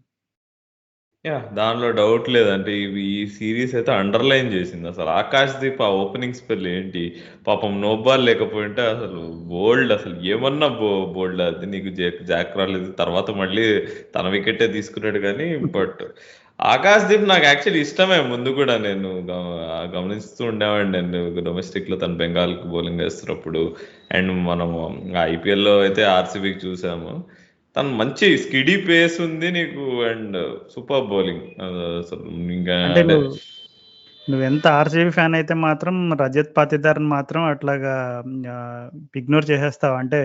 Yeah, దానిలో డౌట్ లేదంటే ఈ సిరీస్ అయితే అండర్లైన్ చేసింది. అసలు ఆకాష్ దీప్ ఆ ఓపెనింగ్ స్పెల్ ఏంటి, పాపం నో బాల్ లేకపోయింటే అసలు బోల్డ్, అసలు ఏమన్నా బోల్డ్. అది నీకు జాక్ రాలేదు, తర్వాత మళ్ళీ తన వికెటే తీసుకున్నాడు కానీ. బట్ ఆకాష్ దీప్ నాకు యాక్చువల్లీ ఇష్టమే, ముందు కూడా నేను గమనిస్తూ ఉండేవాడిని. నేను డొమెస్టిక్లో తను బెంగాల్కి బౌలింగ్ వేస్తున్నప్పుడు, అండ్ మనము ఐపీఎల్లో అయితే ఆర్సీబీకి చూసాము. తను మంచి స్కిడీ పేస్ ఉంది నీకు, అండ్ సూపర్ బౌలింగ్. అసలు ఇంకా నువ్వెంత ఆర్సీబీ ఫ్యాన్ అయితే మాత్రం రజత్ పాటిదార్ మాత్రం అట్లాగా ఇగ్నోర్ చేసేస్తావు. అంటే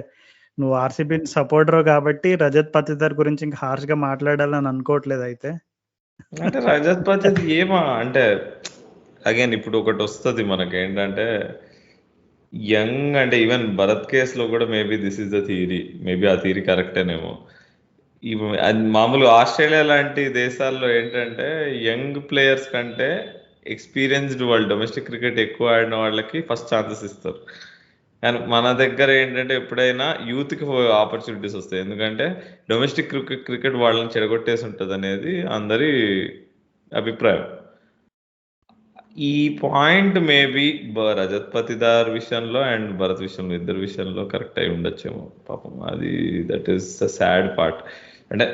నువ్వు ఆర్సీబీ సపోర్టర్ కాబట్టి రజత్ పాటిదార్ గురించి ఇంకా హార్ష్గా మాట్లాడాలని అనుకోవట్లేదు అయితే. అంటే రజత్ పాటిదార్ ఏమా అంటే, అగైన్ ఇప్పుడు ఒకటి వస్తుంది మనకి ఏంటంటే, యంగ్ అంటే ఈవెన్ భరత్ కేసులో కూడా maybe this is the theory, maybe ఆ థియరీ కరెక్టేనేమో. అది మామూలుగా ఆస్ట్రేలియా లాంటి దేశాల్లో ఏంటంటే యంగ్ ప్లేయర్స్ కంటే ఎక్స్పీరియన్స్డ్ వాళ్ళు డొమెస్టిక్ క్రికెట్ ఎక్కువ ఆడిన వాళ్ళకి ఫస్ట్ ఛాన్సెస్ ఇస్తారు. కానీ మన దగ్గర ఏంటంటే ఎప్పుడైనా యూత్కి ఆపర్చునిటీస్ వస్తాయి, ఎందుకంటే డొమెస్టిక్ క్రికెట్ వాళ్ళని చెడగొట్టేసి ఉంటుంది అనేది అందరి అభిప్రాయం. ఈ పాయింట్ మేబీ రజత్ పాటిదార్ విషయంలో అండ్ భరత్ విషయంలో, ఇద్దరు విషయంలో కరెక్ట్ అయి ఉండొచ్చేమో పాపం. అది that is the sad part. అంటే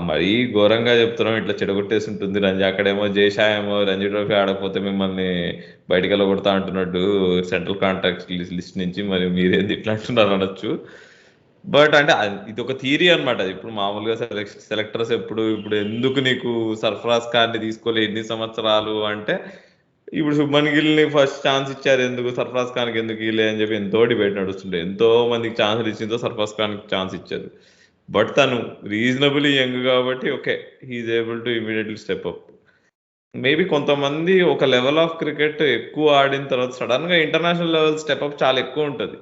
మరీ ఘోరంగా చెప్తున్నాం, ఇట్లా చెడగొట్టేసి ఉంటుంది రంజీ, అక్కడేమో జైషాయేమో రంజీ ట్రోఫీ ఆడకపోతే మిమ్మల్ని బయటికి వెళ్ళగొడతా అంటున్నట్టు సెంట్రల్ కాంట్రాక్ట్ లిస్ట్ నుంచి, మరి మీరేంది ఇట్లా అంటున్నారు అనొచ్చు. బట్ అంటే ఇది ఒక థియరీ అనమాట. ఇప్పుడు మామూలుగా సెలెక్టర్స్ ఇప్పుడు ఎందుకు నీకు సర్ఫరాజ్ ఖాన్ని తీసుకోలే ఎన్ని సంవత్సరాలు అంటే, ఇప్పుడు శుభ్మన్ గిల్ని ఫస్ట్ ఛాన్స్ ఇచ్చారు, ఎందుకు సర్ఫరాజ్ ఖాన్కి ఎందుకు ఇలే అని చెప్పి ఎంతో డిబేట్ నడుస్తుండే. ఎంతో మందికి ఛాన్సులు ఇచ్చిందో సర్ఫరాజ్ ఖాన్కి ఛాన్స్ ఇచ్చారు. బట్ తను రీజనబుల్లీ యంగ్ కాబట్టి okay, he's able to immediately step up. Maybe కొంతమంది ఒక లెవెల్ ఆఫ్ క్రికెట్ ఎక్కువ ఆడిన తర్వాత సడన్ గా ఇంటర్నేషనల్ లెవెల్ స్టెప్ అప్ చాలా ఎక్కువ ఉంటుంది.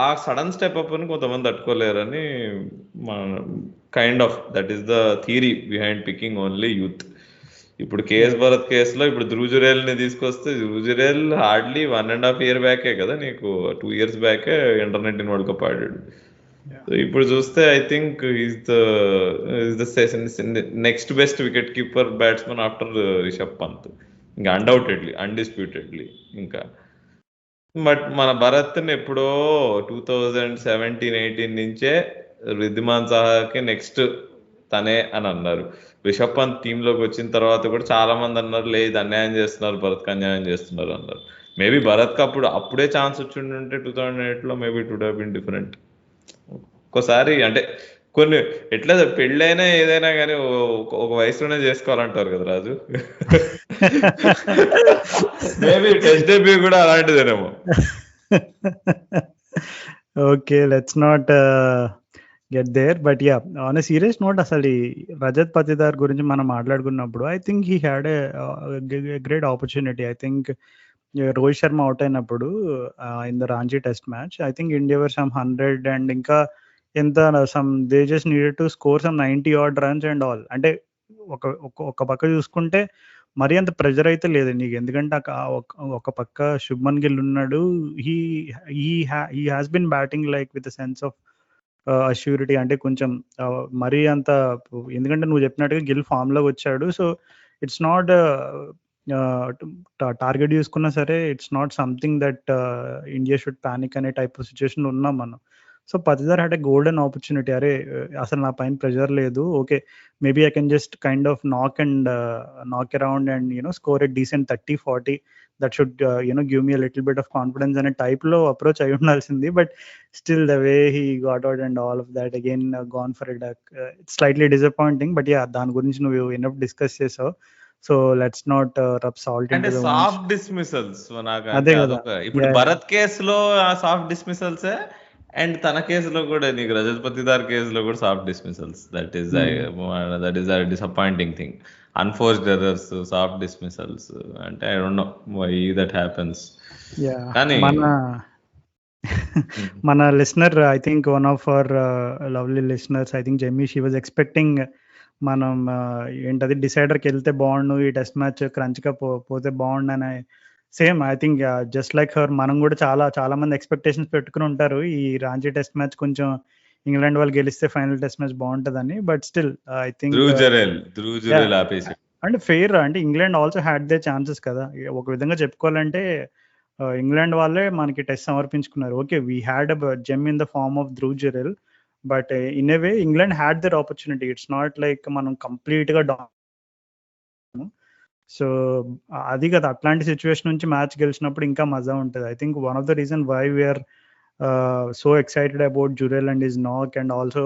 ఆ సడన్ స్టెప్ అప్ అని కొంతమంది తట్టుకోలేరని kind of that is the theory behind picking only youth. ఇప్పుడు కేఎస్ భరత్ కేసులో ఇప్పుడు ధ్రువ్ జురేల్ ని తీసుకొస్తే, ధ్రువ్ జురేల్ హార్డ్లీ 1.5 year బ్యాకే కదా, నీకు 2 years బ్యాకే ఇంటర్-19 వరల్డ్ కప్ ఆడాడు. ఇప్పుడు చూస్తే I think is the next best wicket keeper batsmen after Rishabh Pant, ఇంకా అన్డౌటెడ్లీ అన్డిస్ప్యూటెడ్లీ. ఇంకా బట్ మన భరత్ని ఎప్పుడో 2017-18 నుంచే రిద్దిమాన్ సాహాకి నెక్స్ట్ తనే అని అన్నారు. రిషబ్ పంత్ టీంలోకి వచ్చిన తర్వాత కూడా చాలా మంది అన్నారు, లేదు అన్యాయం చేస్తున్నారు, భరత్కి అన్యాయం చేస్తున్నారు అన్నారు. మేబీ భరత్కి అప్పుడే ఛాన్స్ వచ్చి ఉంటే 2008లో maybe it would have been different. ఒక్కోసారి అంటే కొన్ని ఎట్లా పెళ్ళైనా ఏదైనా కానీ ఒక వయసులోనే చేసుకోవాలంటారు కదా రాజు. మేబీ టెస్ట్ డెబ్యూ కూడా అలాంటిదేనేమో. Okay, let's not get there. But yeah, on a serious note, అసలు ఈ రజత్ పాటిదార్ గురించి మనం మాట్లాడుకున్నప్పుడు I think he had a great opportunity. I think Rohit Sharma out అయినప్పుడు in the Ranchi test match, I think India were some 100 and ఇంకా ఎంత they just needed to score some 90 odd runs and all. అంటే ఒక పక్క చూసుకుంటే మరీ అంత ప్రెజర్ అయితే లేదు నీకు, ఎందుకంటే ఒక పక్క శుభ్మన్ గిల్ ఉన్నాడు. He has been batting like with sense of assurity. అంటే కొంచెం మరీ అంత, ఎందుకంటే నువ్వు చెప్పినట్టుగా గిల్ ఫామ్లోకి వచ్చాడు. సో ఇట్స్ నాట్ టార్గెట్ చూసుకున్నా సరే, it's not something that India should panic అనే టైప్ ఆఫ్ సిచ్యువేషన్ ఉన్నాం మనం. So Patidar had a golden opportunity. అరే అసలు నా పైన ప్రెజర్ లేదు, okay maybe I can just kind of knock around and score a decent 30-40, that should give me a little bit of confidence అనే టైప్లో అప్రోచ్ అయి ఉండాల్సింది. But still the way he got out and all of that again gone for a duck, it's slightly disappointing. But yeah, దాని గురించి నువ్వు ఎనఫ్ డిస్కస్ చేసావు. So let's not rub salt అంటే సాఫ్ట్ డిస్మిసల్స్. అదే కదా, ఇప్పుడు భరత్ కేసులో ఆ సాఫ్ట్ డిస్మిసల్సే అండ్ తన కేసులో కూడా నీకు రజత్ పతిదార్ కేసులో కూడా soft dismissals. That is disappointing thing. Unforced errors, soft dismissals. అంటే I don't know why that happens. Yeah కానీ మన listener, I think one of our lovely listeners, I think Jemmy, she was expecting మనం ఏంటది డిసైడర్కి వెళ్తే బాగుండు, ఈ టెస్ట్ మ్యాచ్ క్రంచ్గా పోతే బాగుండు అని. Same I think just like her, మనం కూడా చాలా మంది ఎక్స్పెక్టేషన్స్ పెట్టుకుని ఉంటారు ఈ రాంచీ టెస్ట్ మ్యాచ్ కొంచెం ఇంగ్లాండ్ వాళ్ళు గెలిస్తే ఫైనల్ టెస్ట్ మ్యాచ్ బాగుంటుందని. బట్ స్టిల్ ఐ థింక్ అంటే ఫెయిర్, అంటే England also had they chances కదా. ఒక విధంగా చెప్పుకోవాలంటే ఇంగ్లాండ్ వాళ్ళే మనకి టెస్ట్ సమర్పించుకున్నారు. Okay, we had a gem in the form of Dhruv Jurel, but in a way England had their opportunity. It's not like మనం కంప్లీట్గా సో అది కదా, అట్లాంటి సిచ్యువేషన్ నుంచి మ్యాచ్ గెలిచినప్పుడు ఇంకా మజా ఉంటుంది. I think one of the reason why we are so excited about Jurel and his knock, and also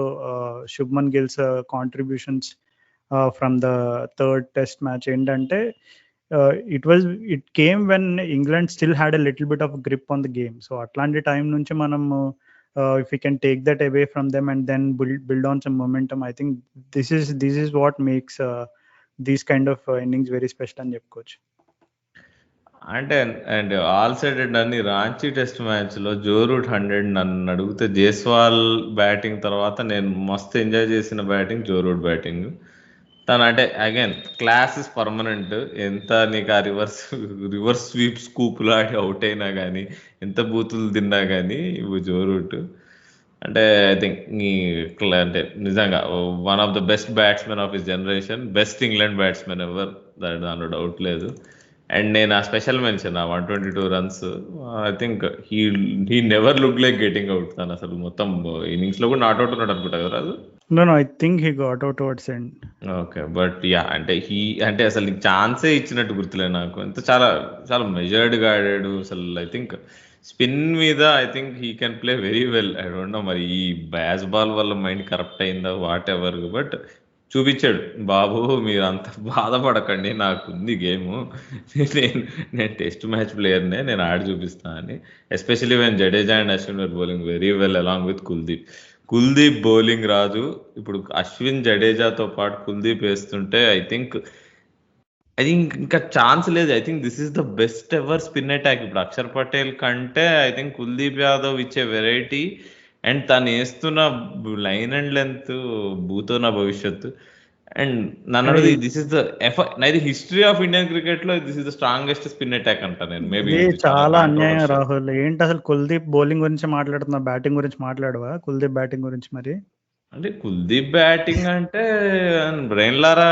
Shubman Gill's contributions from the third test match ఏంటంటే it came when England still had a little bit of grip on the game. So అట్లాంటి టైం నుంచి మనం if we can take that away from them and then build on some momentum, I think this is what makes these kind of innings very special అని చెప్పుకోవచ్చు. అంటే అండ్ ఆల్ సైడ్ అన్ని రాంచీ టెస్ట్ మ్యాచ్ లో జో రూట్ 100 నన్ను అడిగితే జైస్వాల్ బ్యాటింగ్ తర్వాత నేను మస్తు ఎంజాయ్ చేసిన బ్యాటింగ్ జో రూట్ బ్యాటింగ్. తను అంటే అగైన్ క్లాస్ ఇస్ పర్మనెంట్. ఎంత నీకు ఆ రివర్స్ స్వీప్ స్కూప్లు ఆడి అవుట్ అయినా కానీ, ఎంత బూతులు తిన్నా కానీ జో రూట్ అంటే ఐ థింక్ అంటే నిజంగా one of the best batsmen of his generation, best England batsmen ever, దాంట్లో డౌట్ లేదు. అండ్ నేను ఆ స్పెషల్ మెన్షన్ ఆ 122 runs, I think he never look like getting out. తను అసలు మొత్తం ఇన్నింగ్స్ లో కూడా నాట్ అవుట్ ఉన్నాడు అనుకుంటా కదా రాజు. No, I think he got out towards end. Okay, but yeah అంటే అసలు నీకు ఛాన్సే ఇచ్చినట్టు గుర్తులేదు నాకు. ఎంత చాలా చాలా మెజర్డ్గా ఆడాడు అసలు. ఐ థింక్ స్పిన్ మీద I think he can play very well. I don't no మరి ఈ బ్యాస్ బాల్ వల్ల మైండ్ కరప్ట్ అయిందా వాట్ ఎవర్, బట్ చూపించాడు బాబు మీరు అంత బాధపడకండి, నాకు ఉంది గేము, నేను టెస్ట్ మ్యాచ్ ప్లేయర్నే, నేను ఆడి చూపిస్తా అని. Especially when Jadeja and Ashwin were bowling very well along with Kuldeep bowling Raju. ఇప్పుడు అశ్విన్ జడేజాతో పాటు కుల్దీప్ వేస్తుంటే ఐ థింక్ ఇంకా ఛాన్స్ లేదు. I think this is the best ever spin attack. ఇప్పుడు అక్షర్ పటేల్ కంటే ఐ థింక్ కుల్దీప్ యాదవ్ ఇచ్చే వెరైటీ అండ్ తను వేస్తున్న లైన్ అండ్ లెంత్ భూతో నా భవిష్యత్తు. అండ్ నన్ను this is the history of Indian cricket లో this is the strongest spin attack అంట నేను. మేబీ చాలా అన్యాయం రాహుల్, ఏంటి అసలు కుల్దీప్ బౌలింగ్ గురించి మాట్లాడుతున్నా, బ్యాటింగ్ గురించి మాట్లాడవా? కుల్దీప్ బ్యాటింగ్ గురించి మరి అంటే కుల్దీప్ బ్యాటింగ్ అంటే బ్రెయిన్ లారా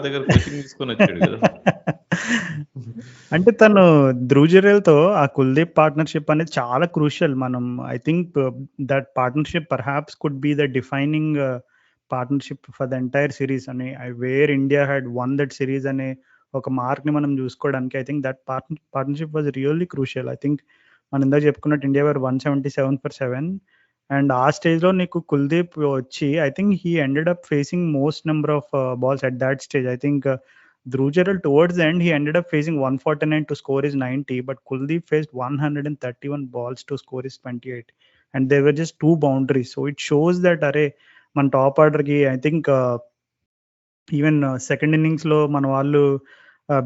దగ్గర కోచింగ్ తీసుకొని వచ్చాడు కదా. అంటే తను ధ్రువ్ జురెల్ తో ఆ కుల్దీప్ పార్ట్నర్షిప్ అనేది చాలా క్రూషియల్. మనం I think that partnership perhaps could be the defining partnership for the entire series అని, where India had won that series అనే ఒక మార్క్ ని మనం చూసుకోవడానికి. I think that partnership was really crucial. I think మనం ఇందాక చెప్పుకున్నట్టు ఇండియా వర్ 177 for 7, అండ్ ఆ స్టేజ్ లో నీకు కుల్దీప్ వచ్చి I think he ended up facing most number of balls at that stage. I think Dhruv Jurel towards the end he ended up facing 149 to score his 90, but Kuldeep faced 131 balls to score his 28, and there were just 2 boundaries. So it shows that array man top order ki I think even second innings lo మన వాళ్ళు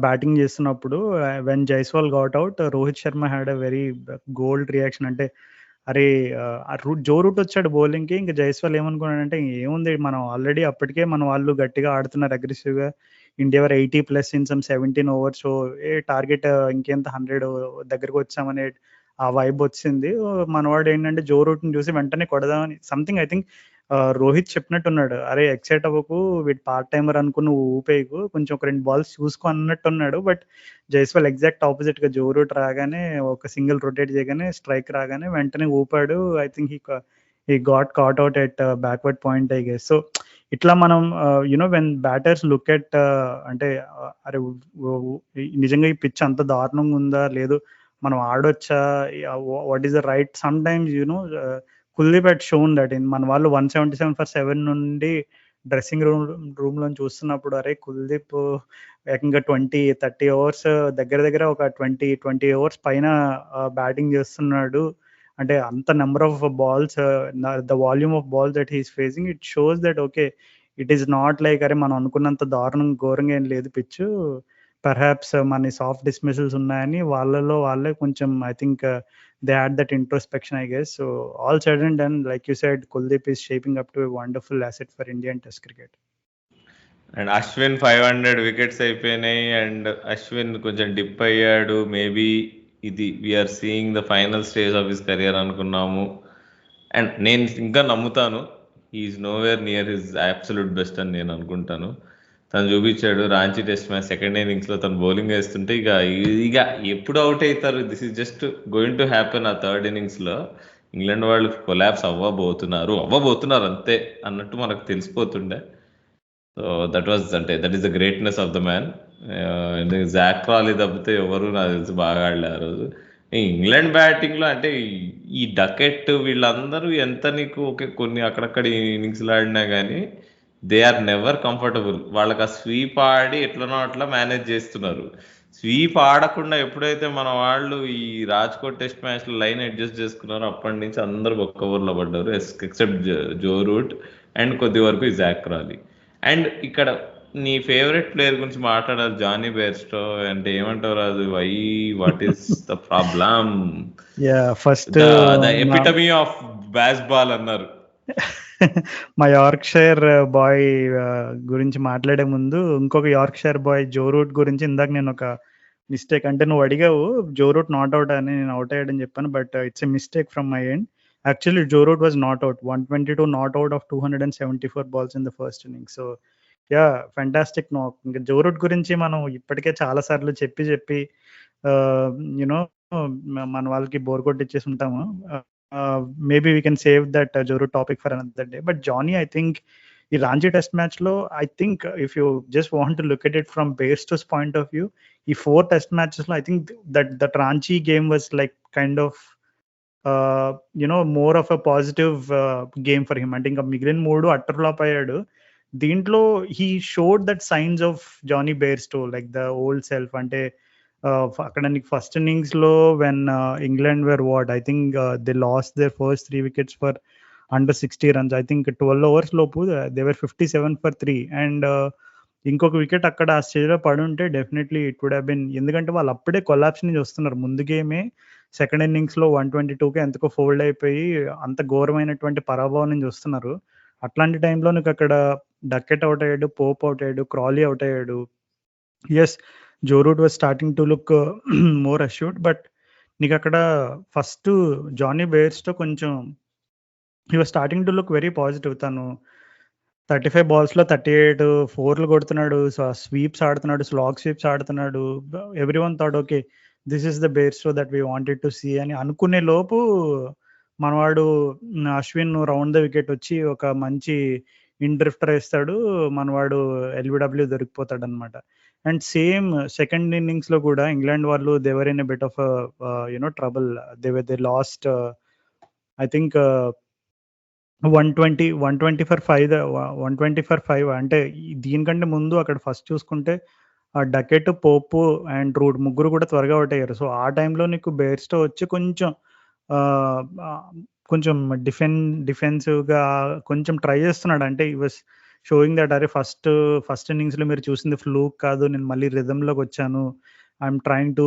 బ్యాటింగ్ చేస్తున్నప్పుడు when Jaiswal got out, Rohit Sharma had a very gold reaction. అంటే అరే జో రూట్ వచ్చాడు బౌలింగ్కి, ఇంకా జైస్వాల్ ఏమనుకున్నాడంటే ఏముంది మనం ఆల్రెడీ అప్పటికే మన వాళ్ళు గట్టిగా ఆడుతున్నారు అగ్రెసివ్గా, India 80+ in some 17 overs, so target ఇంకెంత 100 దగ్గరకు వచ్చామనే ఆ వైబ్ వచ్చింది. మనవాడు ఏంటంటే జో రూట్ని చూసి వెంటనే కొడదామని సంథింగ్ ఐ థింక్ రోహిత్ చెప్పినట్టున్నాడు, అరే ఎక్సైట్ అవ్వకు, వీటి పార్ట్ టైమర్ అనుకుని ఊపేయకు, కొంచెం ఒక 2 balls చూసుకో అన్నట్టున్నాడు. బట్ జైస్వాల్ ఎగ్జాక్ట్ ఆపోజిట్ గా జో రూట్ రాగానే ఒక సింగిల్ రొటేట్ చేయగానే స్ట్రైక్ రాగానే వెంటనే ఊపాడు. I think he got caught out at backward point I guess. So ఇట్లా మనం you know when batters look at అంటే అరే నిజంగా ఈ పిచ్ అంత దారుణంగా ఉందా, లేదు మనం ఆడొచ్చా, what is the right, sometimes you know Kuldeep had shown that in మన వాళ్ళు 177 for 7 నుండి డ్రెస్సింగ్ రూమ్ లో చూస్తున్నప్పుడు అరే కుల్దీప్ ఏకంగా 20-30 అవర్స్ దగ్గర ఒక 20 అవర్స్ పైన బ్యాటింగ్ చేస్తున్నాడు అంటే అంత number of balls, the volume of balls that he's facing, it shows that okay, it is not like అరే మనం అనుకున్నంత ఘోరంగా ఏం లేదు పిచ్, పర్హాప్స్ మన సాఫ్ట్ డిస్మిసల్స్ ఉన్నాయని వాళ్ళలో వాళ్ళే కొంచెం I think they had that introspection, I guess. So all said and done, like you said, Kuldeep is shaping up to a wonderful asset for Indian Test cricket. And Ashwin 500 wickets అయిపోయినాయి, అండ్ అశ్విన్ కొంచెం డిప్ అయ్యాడు. మేబీ ఇది we are seeing the final stage of his career అనుకున్నాము. అండ్ నేను ఇంకా నమ్ముతాను is nowhere near his absolute best అని నేను అనుకుంటాను. తను చూపించాడు రాంచీ టెస్ట్ మ్యాచ్ సెకండ్ ఇన్నింగ్స్లో తను బౌలింగ్ వేస్తుంటే ఇక ఎప్పుడు అవుట్ అవుతారు, this is just going to happen. ఆ థర్డ్ ఇన్నింగ్స్లో ఇంగ్లాండ్ వాళ్ళు కొలాప్స్ అవ్వబోతున్నారు అంతే అన్నట్టు మనకు తెలిసిపోతుండే. So that is the greatness of the man. Zak Crawley తప్పితే ఎవరు నాకు తెలిసి బాగా ఆడలే ఆ రోజు. ఇంగ్లాండ్ బ్యాటింగ్లో అంటే ఈ డకెట్ వీళ్ళందరూ ఎంత నీకు ఓకే కొన్ని అక్కడక్కడ ఇన్నింగ్స్లు ఆడినా కానీ దే ఆర్ నెవర్ కంఫర్టబుల్. వాళ్ళకి ఆ స్వీప్ ఆడి ఎట్లనో అట్లా మేనేజ్ చేస్తున్నారు. స్వీప్ ఆడకుండా ఎప్పుడైతే మన వాళ్ళు ఈ రాజ్కోట్ టెస్ట్ మ్యాచ్లో లైన్ అడ్జస్ట్ చేసుకున్నారో అప్పటి నుంచి అందరూ ఒక్క ఓవర్లో పడ్డారు, ఎక్సెప్ట్ జో రూట్ అండ్ కొద్ది వరకు ఈ జాక్ క్రాలీ. అండ్ ఇక్కడ నీ ఫేవరెట్ ప్లేయర్ గురించి మాట్లాడాలి, జానీ బెయిర్స్టో. అంటే ఏమంటావు Raju, what is the problem? First the epitome of ball అన్నారు. మా యార్క్షైర్ బాయ్ గురించి మాట్లాడే ముందు ఇంకొక యార్క్షైర్ బాయ్ జో రూట్ గురించి ఇందాక నేను ఒక మిస్టేక్, అంటే నువ్వు అడిగావు జో రూట్ నాట్ అవుట్ అని, నేను అవుట్ అయ్యాడని చెప్పాను, but it's a mistake from my end. Actually Joe Root was not out, 122 not out of 274 balls in the first inning. So yeah, fantastic knock. ఇంకా జో రూట్ గురించి మనం ఇప్పటికే చాలా సార్లు చెప్పి యునో మన వాళ్ళకి బోర్ కొట్టిచ్చేసి ఉంటాము. Maybe we can save that Joe Root topic for another day. But Johnny, I think the Ranji Test match lo, I think if you just want to look at it from Bairstow's point of view, the 4 Test matches lo, I think that Ranji game was like kind of more of a positive game for him. I think మిగిలిన 3 utter flop అయ్యాడు. దీంట్లో he showed that signs of Johnny Bairstow, like the old self. అంటే అక్కడ నీకు ఫస్ట్ ఇన్నింగ్స్ లో when England were what I think they lost their first 3 wickets for under 60 runs. I think 12 overs లోపు దే వర్ 57 for 3. అండ్ ఇంకొక వికెట్ అక్కడ ఆ స్టేజ్ లో పడి ఉంటే definitely it would have been, ఎందుకంటే వాళ్ళు అప్పుడే కొలాప్స్ నుంచి వస్తున్నారు. ముందు గేమే సెకండ్ ఇన్నింగ్స్ లో 122కి ఎంతకో ఫోల్డ్ అయిపోయి అంత ఘోరమైనటువంటి పరాభవం నుంచి వస్తున్నారు. అట్లాంటి టైంలో నీకు అక్కడ డకెట్ అవుట్ అయ్యాడు, పోప్ అవుట్ అయ్యాడు, క్రాలీ అవుట్ అయ్యాడు. Yes, Joe Root was starting to look more assured, but నీకు అక్కడ ఫస్ట్ జానీ బెయిర్స్టో కొంచెం he was starting to look very positive. తను 35 balls లో 38 4లు కొడుతున్నాడు, స్వీప్స్ ఆడుతున్నాడు, స్లాగ్ స్వీప్స్ ఆడుతున్నాడు. Everyone thought okay this is the Bairstow that we wanted to see అని అనుకునే లోపు మనవాడు అశ్విన్ రౌండ్ ద వికెట్ వచ్చి ఒక మంచి ఇన్ డ్రిఫ్టర్ వేస్తాడు, మనవాడు ఎల్బిడబ్ల్యూ దొరికిపోతాడు అనమాట. అండ్ సేమ్ సెకండ్ ఇన్నింగ్స్ లో కూడా ఇంగ్లాండ్ వాళ్ళు they were in a bit of trouble. They lost I think 120 for 5. అంటే దీనికంటే ముందు అక్కడ ఫస్ట్ చూసుకుంటే డకెట్, పోపు అండ్ రూట్ ముగ్గురు కూడా త్వరగా అవుట్ అయ్యారు. సో ఆ టైంలో నీకు బెయిర్స్టో వచ్చి కొంచెం డిఫెన్సివ్గా కొంచెం ట్రై చేస్తున్నాడు. అంటే ఈ వాస్ షోయింగ్ దట్ అరే ఫస్ట్ ఇన్నింగ్స్లో మీరు చూసింది ఫ్లూక్ కాదు, నేను మళ్ళీ రిథంలోకి వచ్చాను, I'm trying to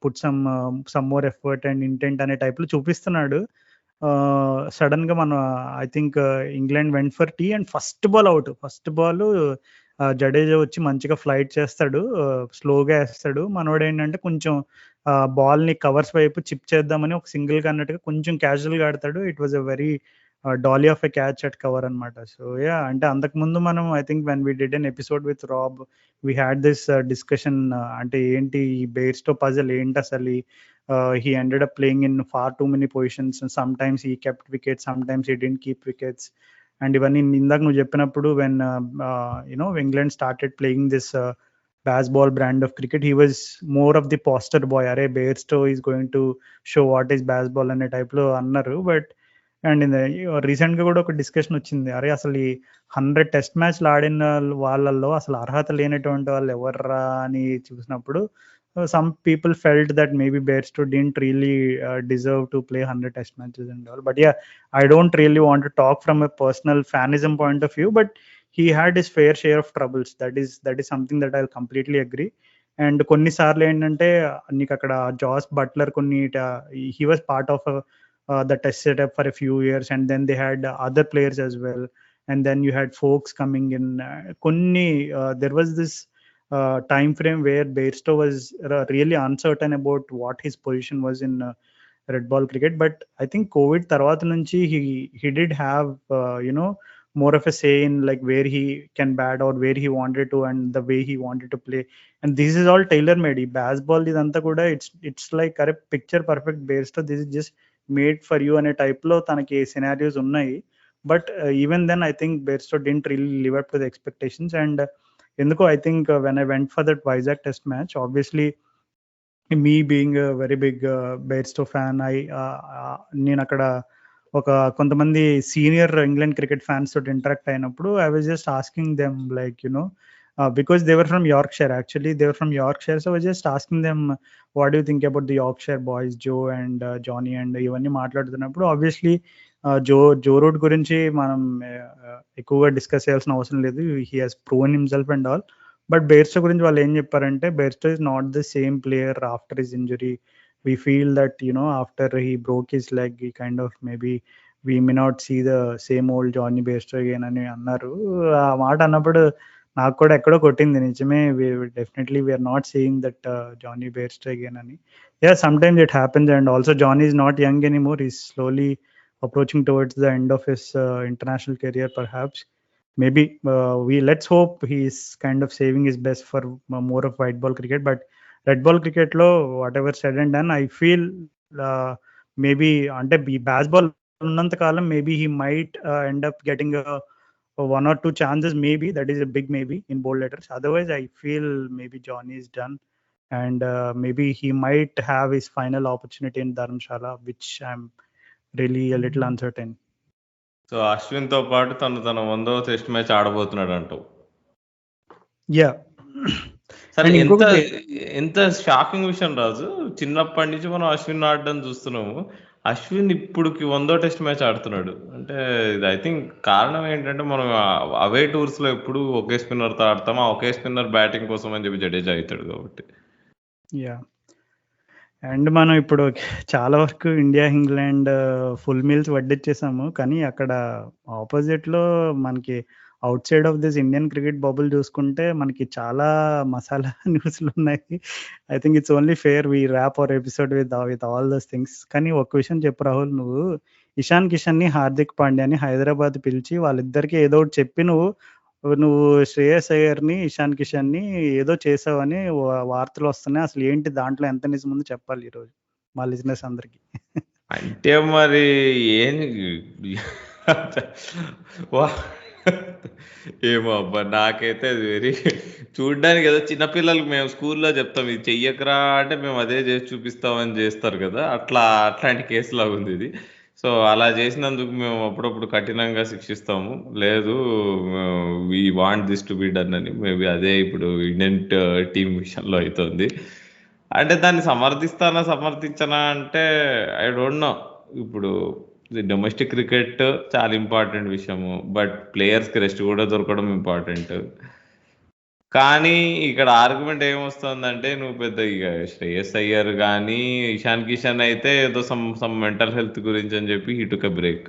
put some more effort and intent అనే టైప్లో చూపిస్తున్నాడు. సడన్ గా మన I think England went for tea and first ball out. First ball Jadeja వచ్చి మంచిగా ఫ్లైట్ చేస్తాడు, స్లోగా వేస్తాడు. మనోడు ఏంటంటే కొంచెం బాల్ ని కవర్స్ వైపు చిప్ చేద్దామని ఒక సింగిల్ గా అన్నట్టుగా కొంచెం క్యాజువల్ గా ఆడతాడు. It was a very dolly of a catch at cover అనమాట. సో యా, అంటే అంతకుముందు మనం I think when we did an episode with Rob we had this discussion. అంటే ఏంటి ఈ బెయిర్స్టో పజల్ ఏంటి అసలు, he ended up playing in far too many positions, and sometimes he kept wickets, sometimes he didn't keep wickets. And even ఇందాక నువ్వు చెప్పినప్పుడు when England started playing this baseball brand of cricket, he was more of the poster boy. అరే Bairstow is going to show what is baseball అనే టైప్లో అన్నారు. బట్ అండ్ రీసెంట్గా కూడా ఒక డిస్కషన్ వచ్చింది, అరే అసలు ఈ 100 టెస్ట్ మ్యాచ్లు ఆడిన వాళ్ళల్లో అసలు అర్హత లేనటువంటి వాళ్ళు ఎవర్రా అని చూసినప్పుడు some people felt that maybe Bairstow didn't really deserve to play 100 test matches and all. But yeah, I don't really want to talk from a personal fanism point of view, but he had his fair share of troubles. That is something that I'll completely agree. And కొన్నిసార్లు ఏంటంటే నీకు అక్కడ జాస్ బట్లర్ కొన్ని he was part of the test setup for a few years and then they had other players as well and then you had Foakes coming in కొన్ని there was this time frame where Bairstow was really uncertain about what his position was in red ball cricket. But I think COVID tarvata nunchi he did have more of a say in like where he can bat or where he wanted to and the way he wanted to play. And this is all tailor made. Baseball idantha kuda it's like a picture perfect Bairstow. This is just made for you ane type lo tanaki scenarios unnai. But even then I think Bairstow didn't really live up to the expectations. And ఎందుకో I think when I went for that Vizag test match, obviously me being a very big Bairstow fan, నేను అక్కడ ఒక కొంతమంది సీనియర్ ఇంగ్లాండ్ క్రికెట్ ఫ్యాన్స్ తోటి ఇంటరాక్ట్ అయినప్పుడు I was just asking them like because they were from Yorkshire. Actually they were from Yorkshire, so I was just asking them what do you think about the Yorkshire boys, Joe and Johnny, and ఇవన్నీ మాట్లాడుతున్నప్పుడు obviously జో రూట్ గురించి మనం ఎక్కువగా డిస్కస్ చేయాల్సిన అవసరం లేదు. He has proven himself and all. But Bairstow గురించి వాళ్ళు ఏం చెప్పారంటే Bairstow is not the same player after his injury. We feel that after he broke his leg he kind of maybe we may not see the same old Johnny Bairstow again అని అన్నారు. ఆ మాట అన్నప్పుడు నాకు కూడా ఎక్కడో కొట్టింది. నిజమే, definitely we're not seeing that Johnny Bairstow again అని. Yeah, sometimes it happens. And also Johnny is not young anymore. He's slowly approaching towards the end of his international career perhaps. Maybe let's hope he's kind of saving his best for more of white ball cricket. But red ball cricket lo whatever said and done, I feel maybe ante baseball unnanta kalam maybe he might end up getting one or two chances, maybe. That is a big maybe in bold letters. Otherwise I feel maybe Johnny is done and maybe he might have his final opportunity in Dharamshala, which I'm really a little uncertain. So Ashwin తో పాటు తన 100వ టెస్ట్ మ్యాచ్ ఆడబోతున్నాడు అంటావు. యా, సరే, ఎంత షాకింగ్ విషయం రాజు. చిన్నప్పటి నుంచి మనం అశ్విన్ ఆడడం చూస్తున్నాము. అశ్విన్ ఇప్పుడుకి 100వ టెస్ట్ మ్యాచ్ ఆడుతున్నాడు అంటే ఇది ఐ థింక్ కారణం ఏంటంటే మనం అవే టూర్స్ లో ఎప్పుడు ఒకే స్పిన్నర్ తో ఆడతాం. ఆ ఒకే స్పిన్నర్ బ్యాటింగ్ కోసం అని చెప్పి జడేజా అవుతాడు కాబట్టి. యా, అండ్ మనం ఇప్పుడు చాలా వరకు ఇండియా ఇంగ్లాండ్ ఫుల్ మీల్స్ వడ్డిచ్చేసాము. కానీ అక్కడ ఆపోజిట్ లో మనకి outside of this Indian cricket bubble చూసుకుంటే మనకి చాలా మసాలా న్యూస్లు ఉన్నాయి. I think it's only fair we wrap our episode with all those things. కానీ ఒక విషయం చెప్పు రాహుల్, నువ్వు ఇషాన్ కిషన్ ని హార్దిక్ పాండ్యాని హైదరాబాద్ పిలిచి వాళ్ళిద్దరికి ఏదో ఒకటి చెప్పి నువ్వు శ్రేయస్ అయ్యర్ ని ఇషాన్ కిషన్ ని ఏదో చేసావని వార్తలు వస్తున్నాయి. అసలు ఏంటి దాంట్లో ఎంత నిజం ఉందో చెప్పాలి ఈరోజు మా లిజినెస్ అందరికి. అంటే మరి ఏమో అబ్బా, నాకైతే అది వెరీ చూడ్డానికి ఏదో చిన్నపిల్లలకి మేము స్కూల్లో చెప్తాం ఇది చెయ్యకరా అంటే మేము అదే చేసి చూపిస్తామని చేస్తారు కదా, అట్లాంటి కేసు లాగా ఉంది ఇది. సో అలా చేసినందుకు మేము అప్పుడప్పుడు కఠినంగా శిక్షిస్తాము. లేదు, we want this to be done అని. మేబీ అదే ఇప్పుడు ఇండియన్ టీం విషయంలో అవుతుంది. అంటే దాన్ని సమర్థించనా అంటే ఐ డోంట్ నో. ఇప్పుడు డొమెస్టిక్ క్రికెట్ చాలా ఇంపార్టెంట్ విషయము, బట్ ప్లేయర్స్కి రెస్ట్ కూడా దొరకడం ఇంపార్టెంట్. కానీ ఇక్కడ ఆర్గ్యుమెంట్ ఏమొస్తుందంటే నువ్వు పెద్ద ఇక శ్రేయస్ అయ్యర్ కానీ ఇషాన్ కిషన్ అయితే ఏదో సమ్ మెంటల్ హెల్త్ గురించి అని చెప్పి హీ టుక్ ఎ బ్రేక్.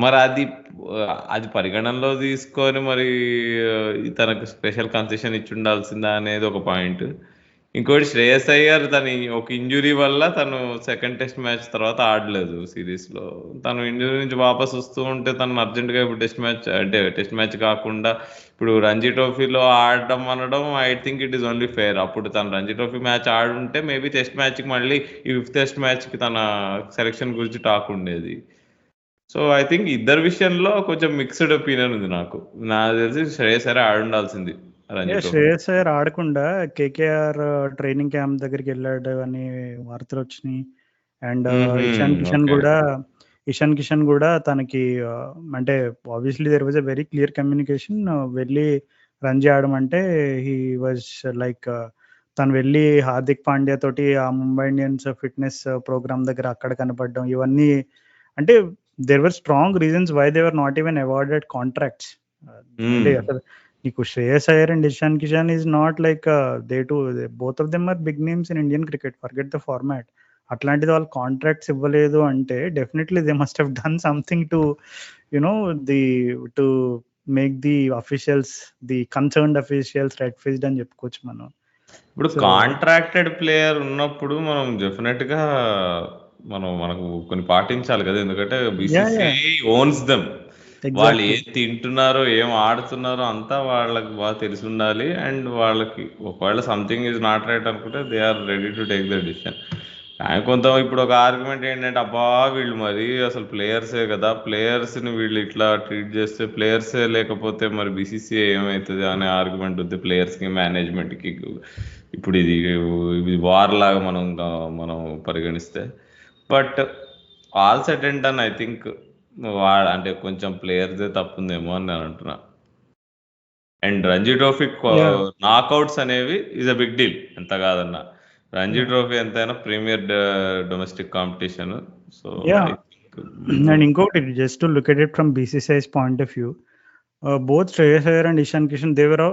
మరి అది పరిగణనలో తీసుకొని మరి తనకు స్పెషల్ కన్సెషన్ ఇచ్చి ఉండాల్సిందా అనేది ఒక పాయింట్. ఇంకోటి శ్రేయస్ అయ్యర్ తన ఒక ఇంజురీ వల్ల తను సెకండ్ టెస్ట్ మ్యాచ్ తర్వాత ఆడలేదు సిరీస్లో. తను ఇంజురీ నుంచి వాపస్ వస్తూ ఉంటే తను అర్జెంటుగా ఇప్పుడు టెస్ట్ మ్యాచ్ కాకుండా ఇప్పుడు రంజీ ట్రోఫీలో ఆడడం అనడం I think it is only fair. అప్పుడు తను రంజీ ట్రోఫీ మ్యాచ్ ఆడుంటే మేబీ టెస్ట్ మ్యాచ్కి మళ్ళీ ఈ 5th టెస్ట్ మ్యాచ్కి తన సెలెక్షన్ గురించి టాక్ ఉండేది. సో ఐ థింక్ ఇద్దరు విషయంలో కొంచెం మిక్స్డ్ ఒపీనియన్ ఉంది నాకు తెలిసి శ్రేయస్ అయ్యర్ ఆడుండాల్సింది. శ్రేయస్ అయ్యర్ ఆడకుండా కేకేఆర్ ట్రైనింగ్ క్యాంప్ దగ్గరికి వెళ్ళాడు అని వార్తలు వచ్చినాయి. అండ్ ఇషాన్ కిషన్ కూడా తనకి అంటే obviously there was a very clear communication. వెళ్ళి రంజీ ఆడమంటే హీ వాజ్ లైక్ తను వెళ్ళి హార్దిక్ పాండ్యా తోటి ఆ ముంబై ఇండియన్స్ ఫిట్నెస్ ప్రోగ్రామ్ దగ్గర అక్కడ కనపడడం ఇవన్నీ అంటే there were strong reasons why they were not even awarded contracts. అంటే అసలు నీకు Shreyas Iyer and Ishan Kishan is not like both of them are big names in Indian cricket, forget the format. అట్లాంటిది వాళ్ళు కాంట్రాక్ట్స్ ఇవ్వలేదు అంటే definitely they must have done something to you know to make the officials, the concerned officials red faced అని చెప్పుకోవచ్చు మనం. ఇప్పుడు కాంట్రాక్టెడ్ ప్లేయర్ ఉన్నప్పుడు మనం డెఫినెట్ గా మనకు కొన్ని పాటించాలి కదా, ఎందుకంటే బీసీసీఐ ఓన్స్ దెమ్. వాళ్ళు ఏం తింటున్నారో ఏం ఆడుతున్నారో అంతా వాళ్ళకి బాగా తెలిసి ఉండాలి. అండ్ వాళ్ళకి ఒకవేళ సంథింగ్ ఈజ్ నాట్ రైట్ అనుకుంటే they are ready to take the decision. కానీ కొంత ఇప్పుడు ఒక ఆర్గ్యుమెంట్ ఏంటంటే అబ్బా వీళ్ళు మరి అసలు ప్లేయర్సే కదా, ప్లేయర్స్ని వీళ్ళు ఇట్లా ట్రీట్ చేస్తే ప్లేయర్సే లేకపోతే మరి బీసీసీఐ ఏమవుతుంది అనే ఆర్గ్యుమెంట్ ఉంది ప్లేయర్స్కి మేనేజ్మెంట్కి. ఇప్పుడు ఇది వార్ లాగా మనం పరిగణిస్తే, but all set and done I think అంటే కొంచెం ప్లేయర్దే తప్పుందేమో అని నేను అంటున్నా. అండ్ రంజీ ట్రోఫీ నాకౌట్స్ అనేవి ఈజ్ అ బిగ్ డీల్, ఎంత కాదన్నా. రంజీ ట్రోఫీ ఎంతైనా premier domestic competition. So and ఇంకొకటి just to look at it from BCCI's point of view, both Shreyas Iyer and Ishan Kishan they were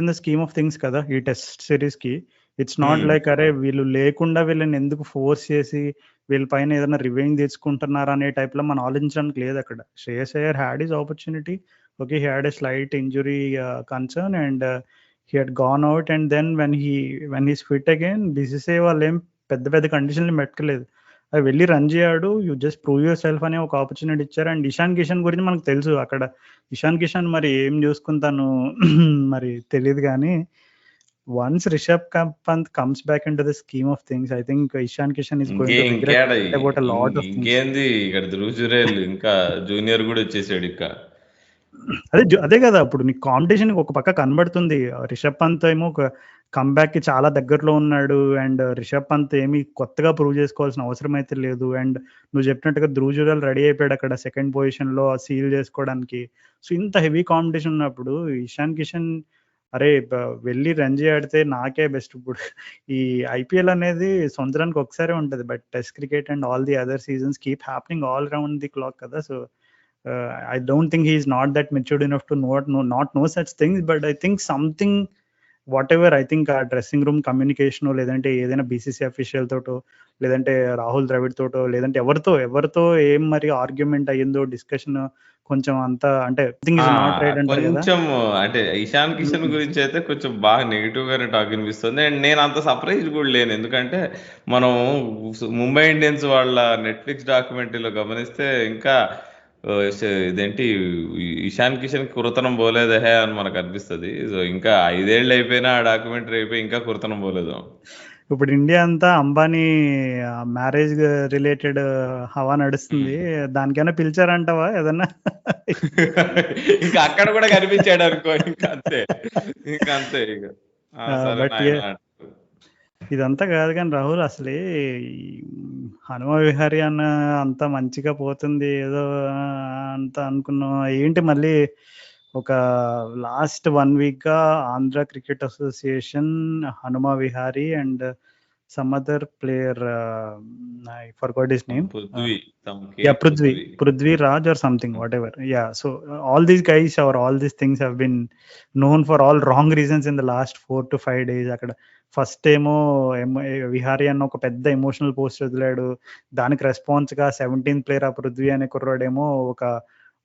in the scheme of things కదా ఈ టెస్ట్ సిరీస్ కి. ఇట్స్ నాట్ లైక్ అరే వీళ్ళు లేకుండా వీళ్ళని ఎందుకు ఫోర్స్ చేసి వీళ్ళ పైన ఏదైనా రివెంజ్ తెచ్చుకుంటున్నారా అనే టైప్ లో మనం ఆలోచించడానికి లేదు అక్కడ. Shreyas Iyer had his opportunity, okay, he had a slight injury concern and he had gone out, and then when he's fit again BCCI వాళ్ళు ఏం పెద్ద కండిషన్లు పెట్టలేదు, అది వెళ్ళి రన్ చేయాడు, you just prove yourself అనే ఒక ఆపర్చునిటీ ఇచ్చారు. అండ్ ఇషాన్ కిషన్ గురించి మనకు తెలుసు, అక్కడ ఇషాన్ కిషన్ మరి ఏం చూసుకుంటాను మరి తెలియదు, కానీ once Rishabh Pant comes back into the scheme of things, I think Ishan Kishan is going to regret about a lot of things. ఇంకేంది ఇక్కడ ధ్రువ్ జురేల్ ఇంకా జూనియర్ కూడా వచ్చేసాడు ఇక. అదే కదా ఇప్పుడు నీకు కాంపిటీషన్ ఒక పక్క కనబడుతుంది. రిషబ్ పంత్ ఏమో ఒక కంబ్యాక్ కి చాలా దగ్గరలో ఉన్నాడు, అండ్ రిషబ్ పంత్ ఏమి కొత్తగా ప్రూవ్ చేసుకోవాల్సిన అవసరం అయితే లేదు. అండ్ నువ్వు చెప్పినట్టుగా ధ్రువ్ జురేల్ రెడీ అయిపోయాడు అక్కడ సెకండ్ పొజిషన్ లో సీల్ చేసుకోవడానికి. సో ఇంత హెవీ కాంపిటీషన్ ఉన్నప్పుడు ఇషాన్ కిషన్ అరే వెళ్ళి రంజీ ఆడితే నాకే బెస్ట్. ఇప్పుడు ఈ ఐపీఎల్ అనేది సంవత్సరానికి ఒకసారి ఉంటుంది, but test cricket and all the other seasons keep happening all round the clock కదా. So I don't think he is not that matured enough to not know such things, but I think something, whatever, I think ఆ డ్రెస్సింగ్ రూమ్ కమ్యూనికేషన్ లేదంటే ఏదైనా బీసీసీ అఫీషియల్ తోటో లేదంటే రాహుల్ ద్రవిడ్ తోటో లేదంటే ఎవరితో ఏం మరి ఆర్గ్యుమెంట్ అయ్యిందో డిస్కషన్ కొంచెం అంతా అంటే కొంచెం అంటే ఇషాన్ కిషన్ గురించి అయితే కొంచెం బాగా నెగిటివ్ గానే టాక్ అనిపిస్తుంది. అండ్ నేను అంత సర్ప్రైజ్ కూడా లేను, ఎందుకంటే మనం ముంబై ఇండియన్స్ వాళ్ళ నెట్ఫ్లిక్స్ డాక్యుమెంటరీలో గమనిస్తే ఇంకా ఇదేంటి ఇషాన్ కిషన్ కురతనం పోలేదే అని మనకు అనిపిస్తుంది. సో ఇంకా 5 ఏళ్ళు అయిపోయినా ఆ డాక్యుమెంటరీ అయిపోయి ఇంకా కురతనం పోలేదు. ఇప్పుడు ఇండియా అంతా అంబానీ మ్యారేజ్ రిలేటెడ్ హవా నడుస్తుంది, దానికైనా పిలిచారంటావా ఏదన్నా? ఇంకా అక్కడ కూడా కనిపించాడు అనుకో, ఇంకా అంతే ఇక. ఇదంతా కాదు కానీ రాహుల్, అసలే హనుమ విహారీ అన్న అంత మంచిగా పోతుంది ఏదో అంత అనుకున్నాం, ఏంటి మళ్ళీ ఒక లాస్ట్ 1 week గా Andhra cricket association Hanuma Vihari and some other player, I forgot his name, Prithvi Raj or something, whatever, yeah. So all these guys or all these things have been known for all wrong reasons in the last 4 to 5 days. అక్కడ ఫస్ట్ ఏమో విహారీ అన్న ఒక పెద్ద ఎమోషనల్ పోస్ట్ వదిలాడు, దానికి రెస్పాన్స్ గా 17th ప్లేయర్ ఆ పృథ్వీ అనే కుర్రాడేమో ఒక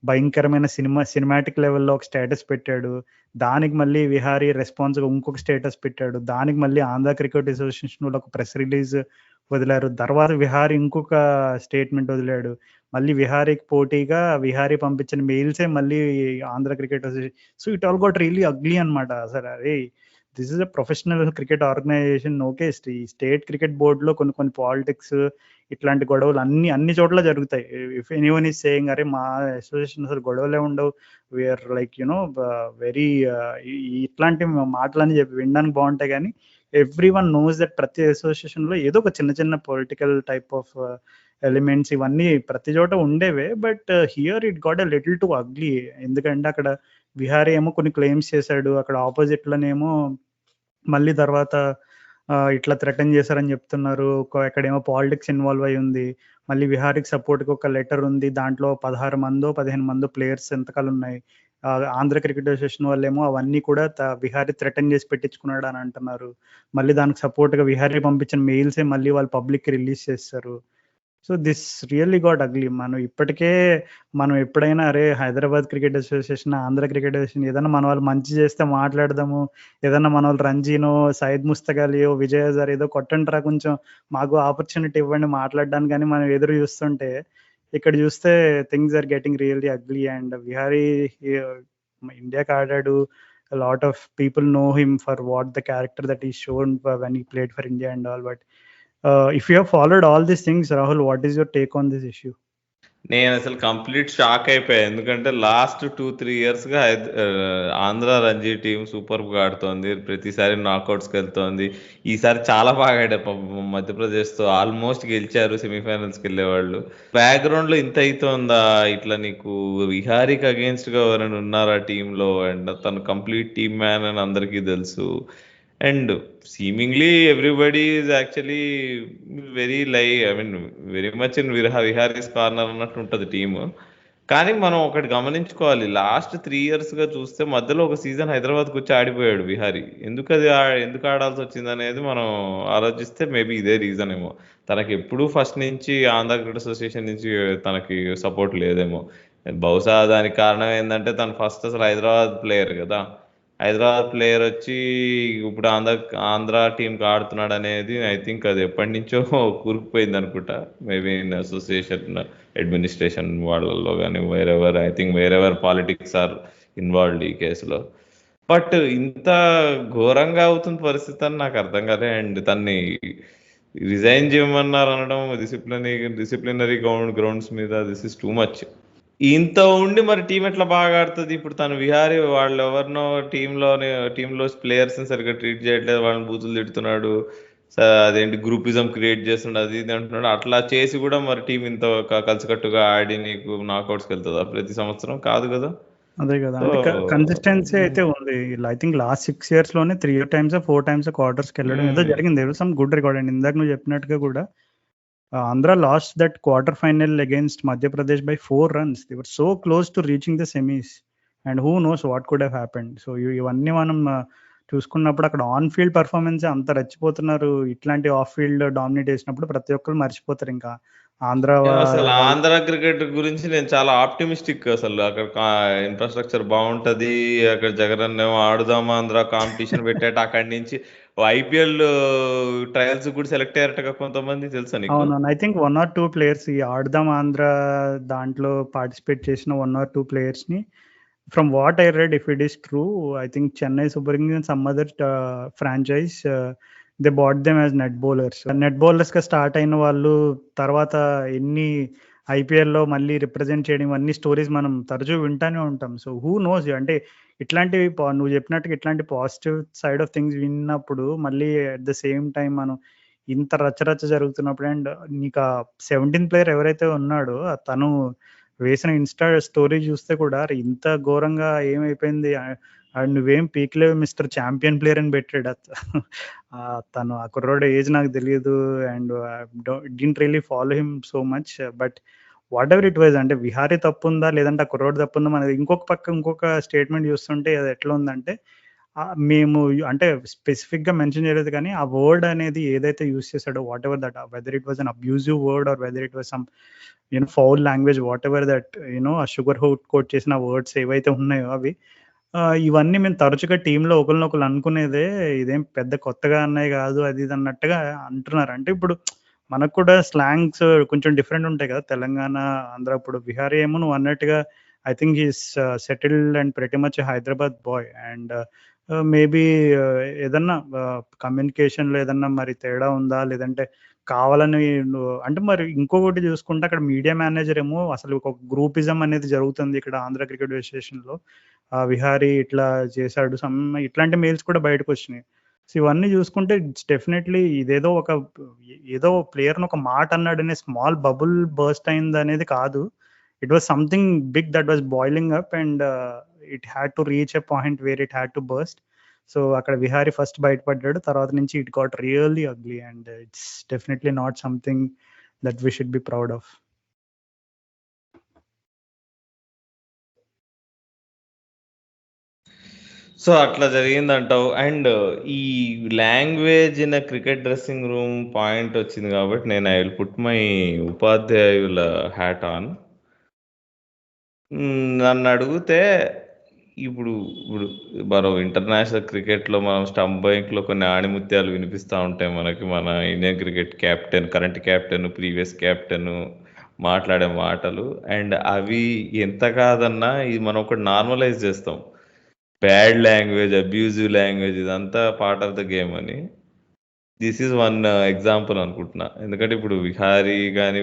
భయంకరమైన సినిమాటిక్ లెవెల్లో ఒక స్టేటస్ పెట్టాడు, దానికి మళ్ళీ విహారీ రెస్పాన్స్ గా ఇంకొక స్టేటస్ పెట్టాడు, దానికి మళ్ళీ ఆంధ్ర క్రికెట్ అసోసియేషన్ వాళ్ళు ఒక ప్రెస్ రిలీజ్ వదిలారు, తర్వాత విహారీ ఇంకొక స్టేట్మెంట్ వదిలాడు, మళ్ళీ విహారీకి పోటీగా విహారీ పంపించిన మెయిల్సే మళ్ళీ Andhra cricket association. So it all got really ugly అనమాట. అసలు అరే this is a professional cricket organisation, okay, state cricket బోర్డులో కొన్ని పాలిటిక్స్ ఇట్లాంటి గొడవలు అన్ని చోట్ల జరుగుతాయి. ఇఫ్ ఎనీవన్ ఈజ్ సేయింగ్ అరే మా అసోసియేషన్ అసలు గొడవలే ఉండవు, వీఆర్ లైక్ యునో వెరీ ఇట్లాంటి మాటలని చెప్పి వినడానికి బాగుంటాయి, కానీ ఎవ్రీ వన్ నోస్ దట్ ప్రతి అసోసియేషన్ లో ఏదో ఒక చిన్న పొలిటికల్ టైప్ ఆఫ్ ఎలిమెంట్స్ ఇవన్నీ ప్రతి చోట ఉండేవే. But here it got a little too ugly, ఎందుకంటే అక్కడ విహారీ ఏమో కొన్ని క్లెయిమ్స్ చేశాడు, అక్కడ ఆపోజిట్ లోనేమో మళ్ళీ తర్వాత ఇట్లా థ్రెటన్ చేశారని చెప్తున్నారు. ఎక్కడేమో పాలిటిక్స్ ఇన్వాల్వ్ అయి ఉంది. మళ్ళీ విహారీకి సపోర్ట్‌గా ఒక లెటర్ ఉంది. దాంట్లో 16 మందో, 15 మందో ప్లేయర్స్ సంతకాలున్నాయి. ఆంధ్ర క్రికెట్ అసోసియేషన్ వాళ్ళేమో అవన్నీ కూడా విహారీ థ్రెటన్ చేసి పెట్టించుకున్నాడు అని అంటున్నారు. మళ్ళీ దానికి సపోర్ట్‌గా విహారీ పంపించిన మెయిల్సే మళ్ళీ వాళ్ళు పబ్లిక్‌కి రిలీజ్ చేస్తారు. So this really got ugly. మనం ఎప్పుడైనా అరే Hyderabad cricket association, Andhra cricket association ఏదైనా మన వాళ్ళు మంచి చేస్తే మాట్లాడదాము. ఏదన్నా మన వాళ్ళు రంజీనో, సయ్యద్ ముస్తక్ అలీయో, విజయ్ హజార్ ఏదో కొట్టండిరా కొంచెం మాకు ఆపర్చునిటీ ఇవ్వండి మాట్లాడడానికి అని మనం ఎదురు చూస్తుంటే, ఇక్కడ చూస్తే things are getting really ugly. And Vihari ఇండియాకి ఆడాడు. Lot of people know him for what the character that is shown when he played for India and all. But if you have followed all these things, Rahul, what is your take on this issue? నేను అసలు కంప్లీట్ షాక్ అయిపోయా. ఎందుకంటే లాస్ట్ 2-3 ఇయర్స్గా ఆంధ్ర రంజీ టీం సూపర్గా ఆడుతోంది. ప్రతిసారి నాకౌట్స్కి వెళ్తోంది. ఈసారి చాలా బాగా ఆడారు. మధ్యప్రదేశ్తో ఆల్మోస్ట్ గెలిచారు సెమీఫైనల్స్కి వెళ్ళేవాళ్ళు. బ్యాక్గ్రౌండ్లో ఇంత అవుతోందా? ఇట్లా నీకు విహారీకి అగేన్స్ట్గా ఎవరైనా ఉన్నారా టీంలో? అండ్ తను కంప్లీట్ టీమ్ మ్యాన్ అని అందరికీ తెలుసు. And seemingly everybody is actually very much in Viharis corner అన్నట్టు ఉంటుంది టీము. కానీ మనం ఒకటి గమనించుకోవాలి, లాస్ట్ 3 ఇయర్స్గా చూస్తే మధ్యలో ఒక సీజన్ హైదరాబాద్కి వచ్చి ఆడిపోయాడు విహారీ. ఎందుకు ఆడాల్సి వచ్చింది అనేది మనం ఆలోచిస్తే మేబీ ఇదే రీజన్ ఏమో. తనకి ఎప్పుడూ ఫస్ట్ నుంచి ఆంధ్ర క్రికెట్ అసోసియేషన్ నుంచి తనకి సపోర్ట్ లేదేమో. బహుశా దానికి కారణం ఏంటంటే తను ఫస్ట్ అసలు హైదరాబాద్ ప్లేయర్ కదా. హైదరాబాద్ ప్లేయర్ వచ్చి ఇప్పుడు ఆంధ్ర టీంకి ఆడుతున్నాడు అనేది ఐ థింక్ అది ఎప్పటి నుంచో కూరుకుపోయింది అనుకుంటా. మేబీ ఇన్ అసోసియేషన్ అడ్మినిస్ట్రేషన్ వాళ్ళలో కానీ వేరెవర్ పాలిటిక్స్ ఆర్ ఇన్వాల్వ్డ్ ఈ కేసులో. బట్ ఇంత ఘోరంగా అవుతున్న పరిస్థితి అని నాకు అర్థం కాలే. అండ్ తన్ని రిజైన్ చేయమన్నారు అనడం డిసిప్లినరీ గ్రౌండ్స్ మీద, దిస్ ఇస్ టూ మచ్. ఇంత ఉండి మరి టీం ఎట్లా బాగా ఆడుతుంది? ఇప్పుడు తను విహారీ వాళ్ళు ఎవరినో టీంలో ప్లేయర్స్ సరిగ్గా ట్రీట్ చేయట్లేదు, వాళ్ళని బూతులు తిడుతున్నాడు, అదేంటి గ్రూపిజం క్రియేట్ చేస్తున్నాడు, అది ఇది అంటున్నాడు. అట్లా చేసి కూడా మరి టీం ఇంత కలిసికట్టుగా ఆడి నీకు నాకౌట్స్కి వెళ్తుందా ప్రతి సంవత్సరం? కాదు కదా. అదే కదా, అంటే కన్సిస్టెన్సీ అయితే ఉంది. ఐ థింక్ లాస్ట్ 6 years లోనే 3 times 4 times క్వార్టర్స్కి వెళ్ళడం ఏదో జరిగింది. ఏదో సమ్ గుడ్ రికార్డ్. అండ్ ఇందాక నువ్వు చెప్పినట్టుగా కూడా Andhra lost that quarterfinal against Madhya Pradesh by 4 runs. They were so close to reaching the semis, and who knows what could have happened. So ఇవన్నీ మనం చూసుకున్నప్పుడు అక్కడ ఆన్ ఫీల్డ్ పర్ఫార్మెన్స్ అంత రెచ్చిపోతున్నారు. ఇట్లాంటి ఆఫ్ ఫీల్డ్ డామినేట్ చేసినప్పుడు ప్రతి ఒక్కరు మర్చిపోతారు. ఇంకా ఆంధ్ర క్రికెట్ గురించి నేను చాలా ఆప్టిమిస్టిక్. అసలు అక్కడ ఇన్ఫ్రాస్ట్రక్చర్ బాగుంటది, అక్కడ జగన్ ఆడుదాం ఆంధ్ర కాంపిటీషన్ పెట్టాట. అక్కడి నుంచి ఐపీఎల్ ట్రయల్స్ కూడా సెలెక్ట్ అయ్యారట కొంతమంది, తెలుసా నీకు? అవును, ఐ థింక్ 1 or 2 players ఈ ఆడుదాం ఆంధ్ర దాంట్లో పార్టిసిపేట్ చేసిన 1 or 2 players ని, from what I read, if it is true, I think Chennai Super Kings and some other franchise they bought them as net bowlers గా స్టార్ట్ అయిన వాళ్ళు తర్వాత ఎన్ని ఐపీఎల్లో మళ్ళీ రిప్రజెంట్ చేయడం, అన్ని స్టోరీస్ మనం తరచూ వింటానే ఉంటాం. సో హూ నోస్, అంటే ఇట్లాంటివి నువ్వు చెప్పినట్టుగా ఇట్లాంటి పాజిటివ్ సైడ్ ఆఫ్ థింగ్స్ విన్నప్పుడు మళ్ళీ అట్ ద సేమ్ టైం మనం ఇంత రచ్చరచ్చ జరుగుతున్నప్పుడు, అండ్ నీకు 17th ప్లేయర్ ఎవరైతే ఉన్నాడో తను వేసిన ఇన్స్టా స్టోరీ చూస్తే కూడా ఇంత ఘోరంగా ఏమైపోయింది, నువ్వేం పీక్లేవు మిస్టర్ ఛాంపియన్ ప్లేయర్ అని పెట్టాడు. తను ఆ కుర్రోడ్ ఏజ్ నాకు తెలియదు, and didn't really follow him so much. But what ever it wise, అంటే విహారీ తప్పు ఉందా లేదంటే ఆ కుర్రోడ్ తప్పు ఉందా మనది ఇంకొక స్టేట్మెంట్ చూస్తుంటే అది ఎట్లా ఉందంటే, మేము అంటే స్పెసిఫిక్ గా మెన్షన్ చేయలేదు కానీ ఆ వర్డ్ అనేది ఏదైతే యూజ్ చేశాడో, what ever that, whether it was an abusive word or whether it was some foul language, what ever that ఆ షుగర్ కోట్ చేసిన వర్డ్స్ ఏవైతే ఉన్నాయో అవి, ఇవన్నీ మేము తరచుగా టీంలో ఒకరినొకరు అనుకునేదే, ఇదేం పెద్ద కొత్తగా అన్నాయి కాదు అది ఇది అన్నట్టుగా అంటున్నారు. అంటే ఇప్పుడు మనకు కూడా స్లాంగ్స్ కొంచెం డిఫరెంట్ ఉంటాయి కదా, తెలంగాణ ఆంధ్ర. ఇప్పుడు విహారీ ఏమో నువ్వు అన్నట్టుగా I think he's settled and pretty much Hyderabad boy. And maybe ఏదన్నా కమ్యూనికేషన్లో ఏదన్నా మరి తేడా ఉందా, లేదంటే కావాలని అంటే మరి ఇంకొకటి చూసుకుంటే అక్కడ మీడియా మేనేజర్ ఏమో అసలు ఒక గ్రూపిజం అనేది జరుగుతుంది ఇక్కడ ఆంధ్ర క్రికెట్ అసోసియేషన్లో, విహారీ ఇట్లా చేశాడు ఇట్లాంటి మెయిల్స్ కూడా బయటకు వచ్చినాయి. సో ఇవన్నీ చూసుకుంటే డెఫినెట్లీ ఏదో ప్లేయర్ని ఒక మాట అన్నాడనే స్మాల్ బబుల్ బర్స్ట్ అయింది అనేది కాదు. It was something big that was boiling up and it had to reach a point where it had to burst. So అక్కడ విహారీ ఫస్ట్ బయటపడ్డాడు. తర్వాత నుంచి it got really ugly and it's definitely not something that we should be proud of. So అట్లా జరిగిందంటావు. అండ్ ఈ language in cricket dressing room point వచ్చింది కాబట్టి నేను ఐ విల్ పుట్ మై ఉపాధ్యాయుల హ్యాట్ ఆన్. నన్ను అడిగితే ఇప్పుడు ఇప్పుడు మనం ఇంటర్నేషనల్ క్రికెట్లో మనం స్టంప్ బైక్లో కొన్ని ఆణిముత్యాలు వినిపిస్తూ ఉంటాయి మనకి. మన Indian cricket captain, current captain, previous captain మాట్లాడే మాటలు. అండ్ అవి ఎంత కాదన్నా ఇది మనం ఒకటి నార్మలైజ్ చేస్తాం. బ్యాడ్ లాంగ్వేజ్, అబ్యూజివ్ లాంగ్వేజ్ ఇదంతా పార్ట్ ఆఫ్ ద గేమ్ అని. దిస్ ఈజ్ వన్ ఎగ్జాంపుల్ అనుకుంటున్నా. ఎందుకంటే ఇప్పుడు విహారీ కానీ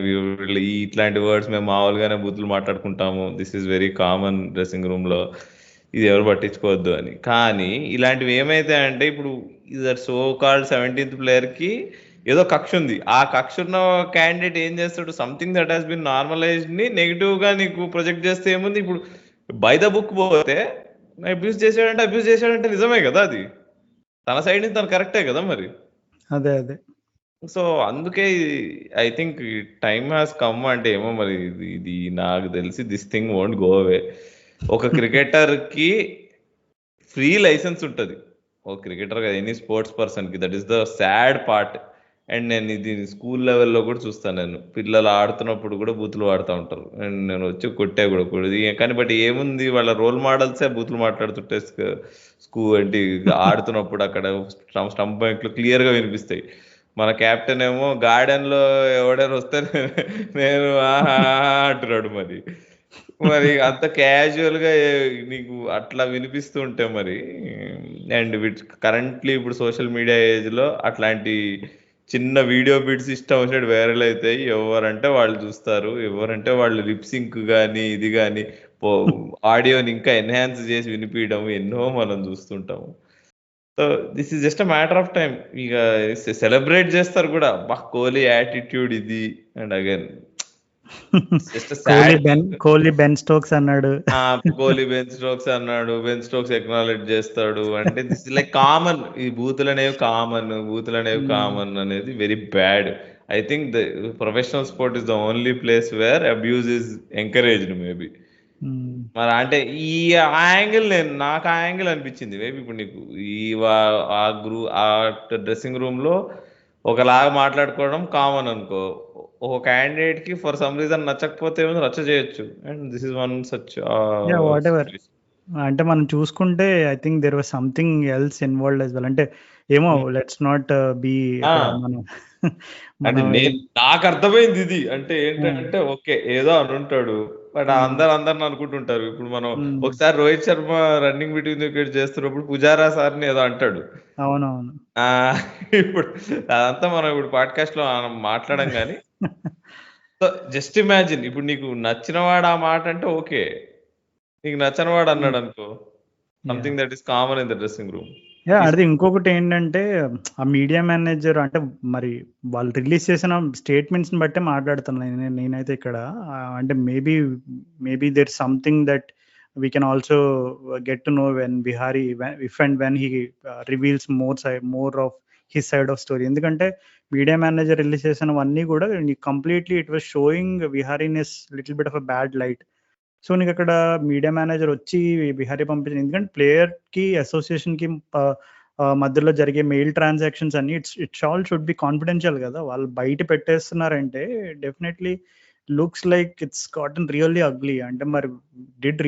ఇట్లాంటి వర్డ్స్ మేము మామూలుగానే బూతులు మాట్లాడుకుంటాము. This is very common dressing రూమ్లో, ఇది ఎవరు పట్టించుకోవద్దు అని. కానీ ఇలాంటివి ఏమైతే అంటే ఇప్పుడు ఇది సో కాల్డ్ 17th ప్లేయర్కి ఏదో కక్ష ఉంది. ఆ కక్ష ఉన్న క్యాండిడేట్ ఏం చేస్తాడు, సంథింగ్ దట్ హాస్ బిన్ నార్మలైజ్డ్ని నెగిటివ్గా నీకు ప్రొజెక్ట్ చేస్తే ఏముంది. ఇప్పుడు బై ద బుక్ పోతే అబ్యూజ్ చేశాడంటే నిజమే కదా, అది తన సైడ్ నుంచి తను కరెక్టే కదా మరి. అదే అదే. సో అందుకే I think time has come అంటే ఏమో మరి ఇది నాకు తెలిసి this thing won't go away. ఒక క్రికెటర్కి ఫ్రీ లైసెన్స్ ఉంటుంది, ఒక క్రికెటర్ కదా, ఎనీ స్పోర్ట్స్ పర్సన్కి. That is the sad part. And నేను ఇది స్కూల్ లెవెల్లో కూడా చూస్తాను. నేను పిల్లలు ఆడుతున్నప్పుడు కూడా బూతులు వాడుతూ ఉంటారు. అండ్ నేను వచ్చి కొట్టే కూడా కానీ బట్ ఏముంది, వాళ్ళ రోల్ మోడల్సే బూతులు మాట్లాడుతుంటే ఏంటి ఆడుతున్నప్పుడు అక్కడ స్టంప్ బ్యాంక్లో క్లియర్గా వినిపిస్తాయి. మన కెప్టెన్ ఏమో గార్డెన్లో ఎవడైనా వస్తే నేను ఆహా అంటున్నాడు. మరి అంత క్యాజువల్గా నీకు అట్లా వినిపిస్తూ ఉంటే మరి. అండ్ కరెంట్లీ ఇప్పుడు సోషల్ మీడియా ఏజ్లో అట్లాంటి చిన్న వీడియో బిట్స్ ఇష్టం వచ్చినట్టు వైరల్ అవుతాయి. ఎవరంటే వాళ్ళు చూస్తారు, ఎవరంటే వాళ్ళు లిప్సింక్ కానీ ఇది కానీ ఆడియోని ఇంకా ఎన్హాన్స్ చేసి వినిపించడం ఎన్నో మనం చూస్తుంటాము. So this is just a matter of time. ఇక సెలబ్రేట్ చేస్తారు కూడా, బా కోహ్లీ యాటిట్యూడ్ ఇది. And again Kohli Ben Stokes అన్నాడు, బెన్ స్టోక్స్ ఎక్నాలెడ్జ్ చేస్తాడు. అంటే దిస్ ఇస్ లైక్ కామన్. ఈ బూతులు అనేవి కామన్ అనేది very bad. I think the professional sport is the only place where abuse is encouraged maybe. మరి అంటే నాకు ఆ యాంగిల్ అనిపించింది. మేబీ ఇప్పుడు నీకు ఆ డ్రెస్సింగ్ రూమ్ లో ఒకలాగా మాట్లాడుకోవడం కామన్ అనుకో, ఒక క్యాండిడేట్ కి ఫర్ సమ్ రీజన్ నచ్చకపోతే రచ్చ చేయొచ్చు. And this is one such. Whatever. అంటే మనం చూసుకుంటే I think there was something else involved as well. అంటే ఏమో, లెట్స్ నాట్ బి నాకు అర్థమైంది ఇది. అంటే ఏంటంటే ఓకే ఏదో అని ఉంటాడు, బట్ అందరిని అనుకుంటుంటారు. ఇప్పుడు మనం ఒకసారి Rohit Sharma running between wicket చేస్తున్నప్పుడు పుజారా సార్ని ఏదో అంటాడు. అవునవును. ఇప్పుడు అదంతా మనం ఇప్పుడు పాడ్కాస్ట్ లో మాట్లాడం కానీ. సో జస్ట్ ఇమాజిన్, ఇప్పుడు నీకు నచ్చినవాడు ఆ మాట అంటే ఓకే, నీకు నచ్చనివాడు అన్నాడు అనుకో, something that is common in the dressing room. అది ఇంకొకటి ఏంటంటే, ఆ మీడియా మేనేజర్ అంటే మరి వాళ్ళు రిలీజ్ చేసిన స్టేట్మెంట్స్ ని బట్టే మాట్లాడుతున్నాను నేనైతే ఇక్కడ. అంటే maybe there something that we can also get to know when Vihari if and when he reveals more of his side of story. ఎందుకంటే మీడియా మేనేజర్ రిలీజ్ చేసినవన్నీ కూడా కంప్లీట్లీ ఇట్ వాస్ షోయింగ్ విహారీనెస్ little bit of a bad light. So నీకు అక్కడ మీడియా మేనేజర్ వచ్చి విహారీ పంపించింది. ఎందుకంటే ప్లేయర్కి అసోసియేషన్కి మధ్యలో జరిగే మెయిల్ ట్రాన్సాక్షన్స్ అన్ని it's all should be confidential కదా. వాళ్ళు బయట పెట్టేస్తున్నారంటే definitely looks like it's gotten really ugly. అంటే మరి did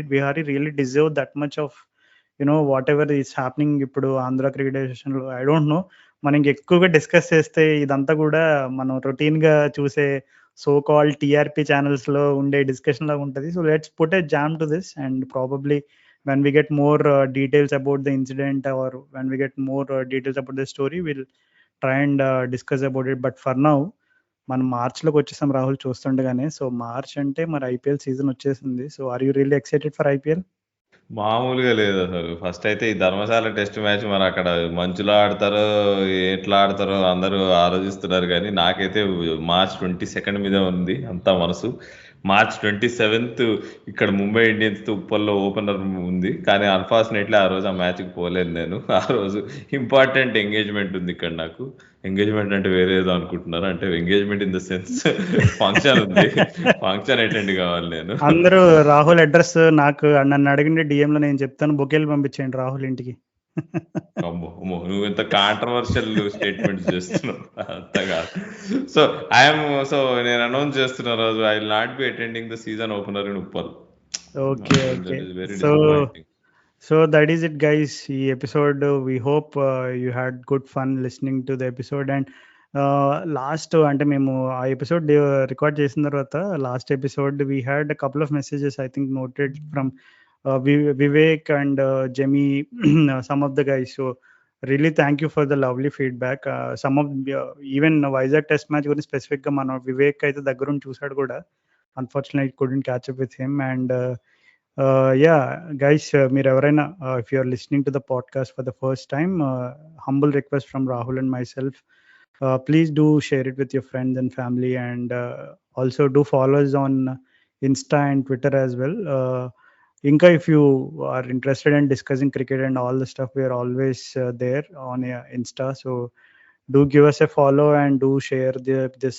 Vihari really deserve that much of whatever is happening ఇప్పుడు ఆంధ్ర క్రికెట్ అసోసియేషన్లో? I don't know. మనం ఎక్కువగా డిస్కస్ చేస్తే ఇదంతా కూడా మనం రొటీన్గా చూసే సో కాల్డ్ టీఆర్పీ ఛానల్స్ లో ఉండే డిస్కషన్ లాగా ఉంటుంది. So let's put a jam to this and probably when we get more details about the incident or when we get more details about the story, we'll try and discuss about it. But for now మనం మార్చ్లోకి వచ్చేసాం రాహుల్ చూస్తుండగానే. సో మార్చ్ అంటే మరి ఐపీఎల్ సీజన్ వచ్చేసింది. So are you really excited for IPL? మామూలుగా లేదు అసలు. ఫస్ట్ అయితే ఈ ధర్మశాల టెస్ట్ మ్యాచ్ మరి అక్కడ మంచులో ఆడతారో ఎట్లా ఆడతారో అందరూ ఆలోచిస్తున్నారు. కానీ నాకైతే March 22 మీద ఉంది అంతా మనసు. March 27th ఇక్కడ ముంబై ఇండియన్స్ తో ఉప్పల్లో ఓపెనర్ ఉంది. కానీ అన్ఫార్చునేట్లీ ఆ రోజు ఆ మ్యాచ్ కి పోలేదు నేను. ఆ రోజు ఇంపార్టెంట్ ఎంగేజ్మెంట్ ఉంది ఇక్కడ నాకు. ఎంగేజ్మెంట్ అంటే వేరే ఏదో అనుకుంటున్నారు, అంటే engagement in the sense function ఉంది, ఫంక్షన్ అటెండ్ కావాలి నేను. అందరూ రాహుల్ అడ్రస్ నాకు నన్ను అడిగిండే డిఎం లో నేను చెప్తాను, బొకేలు పంపించేయండి రాహుల్ ఇంటికి. అమ్మో అమ్మో, నువ్వు ఎంత కాంట్రవర్షియల్ స్టేట్మెంట్స్ చేస్తున్నావు, అంత కాదు. సో సో నేను అనౌన్స్ చేస్తున్న రోజు I will not be attending the season opener in Uppal. Okay okay, so that is it guys. ఈ episode we hope you had good fun listening to the episode. And last అంటే మేము ఆ ఎపిసోడ్ రికార్డ్ చేసిన తర్వాత last episode we had couple of messages I think noted from Vivek and Jemmy, some of the guys. So really thank you for the lovely feedback. Some of even Vizag test match guరించి specific గా మన వివేక్ అయితే దగ్గర చూసాడు కూడా. Unfortunately I couldn't catch up with him. And yeah guys, మీరు ఎవరైనా if you are listening to the podcast for the first time, humble request from Rahul and myself, please do share it with your friends and family, and also do follow us on Insta and Twitter as well. Inka, if you are interested in discussing cricket and all the stuff, we are always there on Insta. So do give us a follow and do share this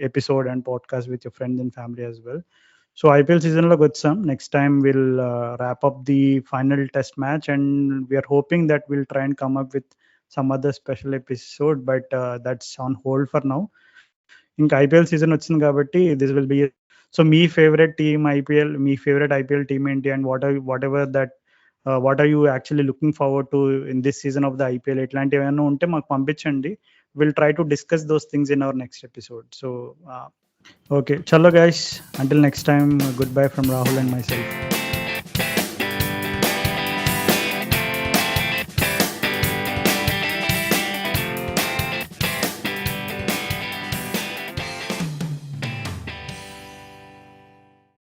episode and podcast with your friends and family as well. So IPL season lo gocham. Next time we'll wrap up the final test match, and we are hoping that we'll try and come up with some other special episode, but that's on hold for now. Inka IPL season ochindi kabatti this will be. So మీ ఫేవరెట్ టీమ్ ఐపీఎల్, మీ ఫేవరెట్ ఐపీఎల్ టీమ్ ఏంటి, and what are you actually looking forward to in this season of the IPL, ఇట్లాంటివి ఏమైనా ఉంటే మాకు పంపించండి. Will try to discuss those things in our next episode. So okay, చలో guys, until next time, goodbye from Rahul and my self.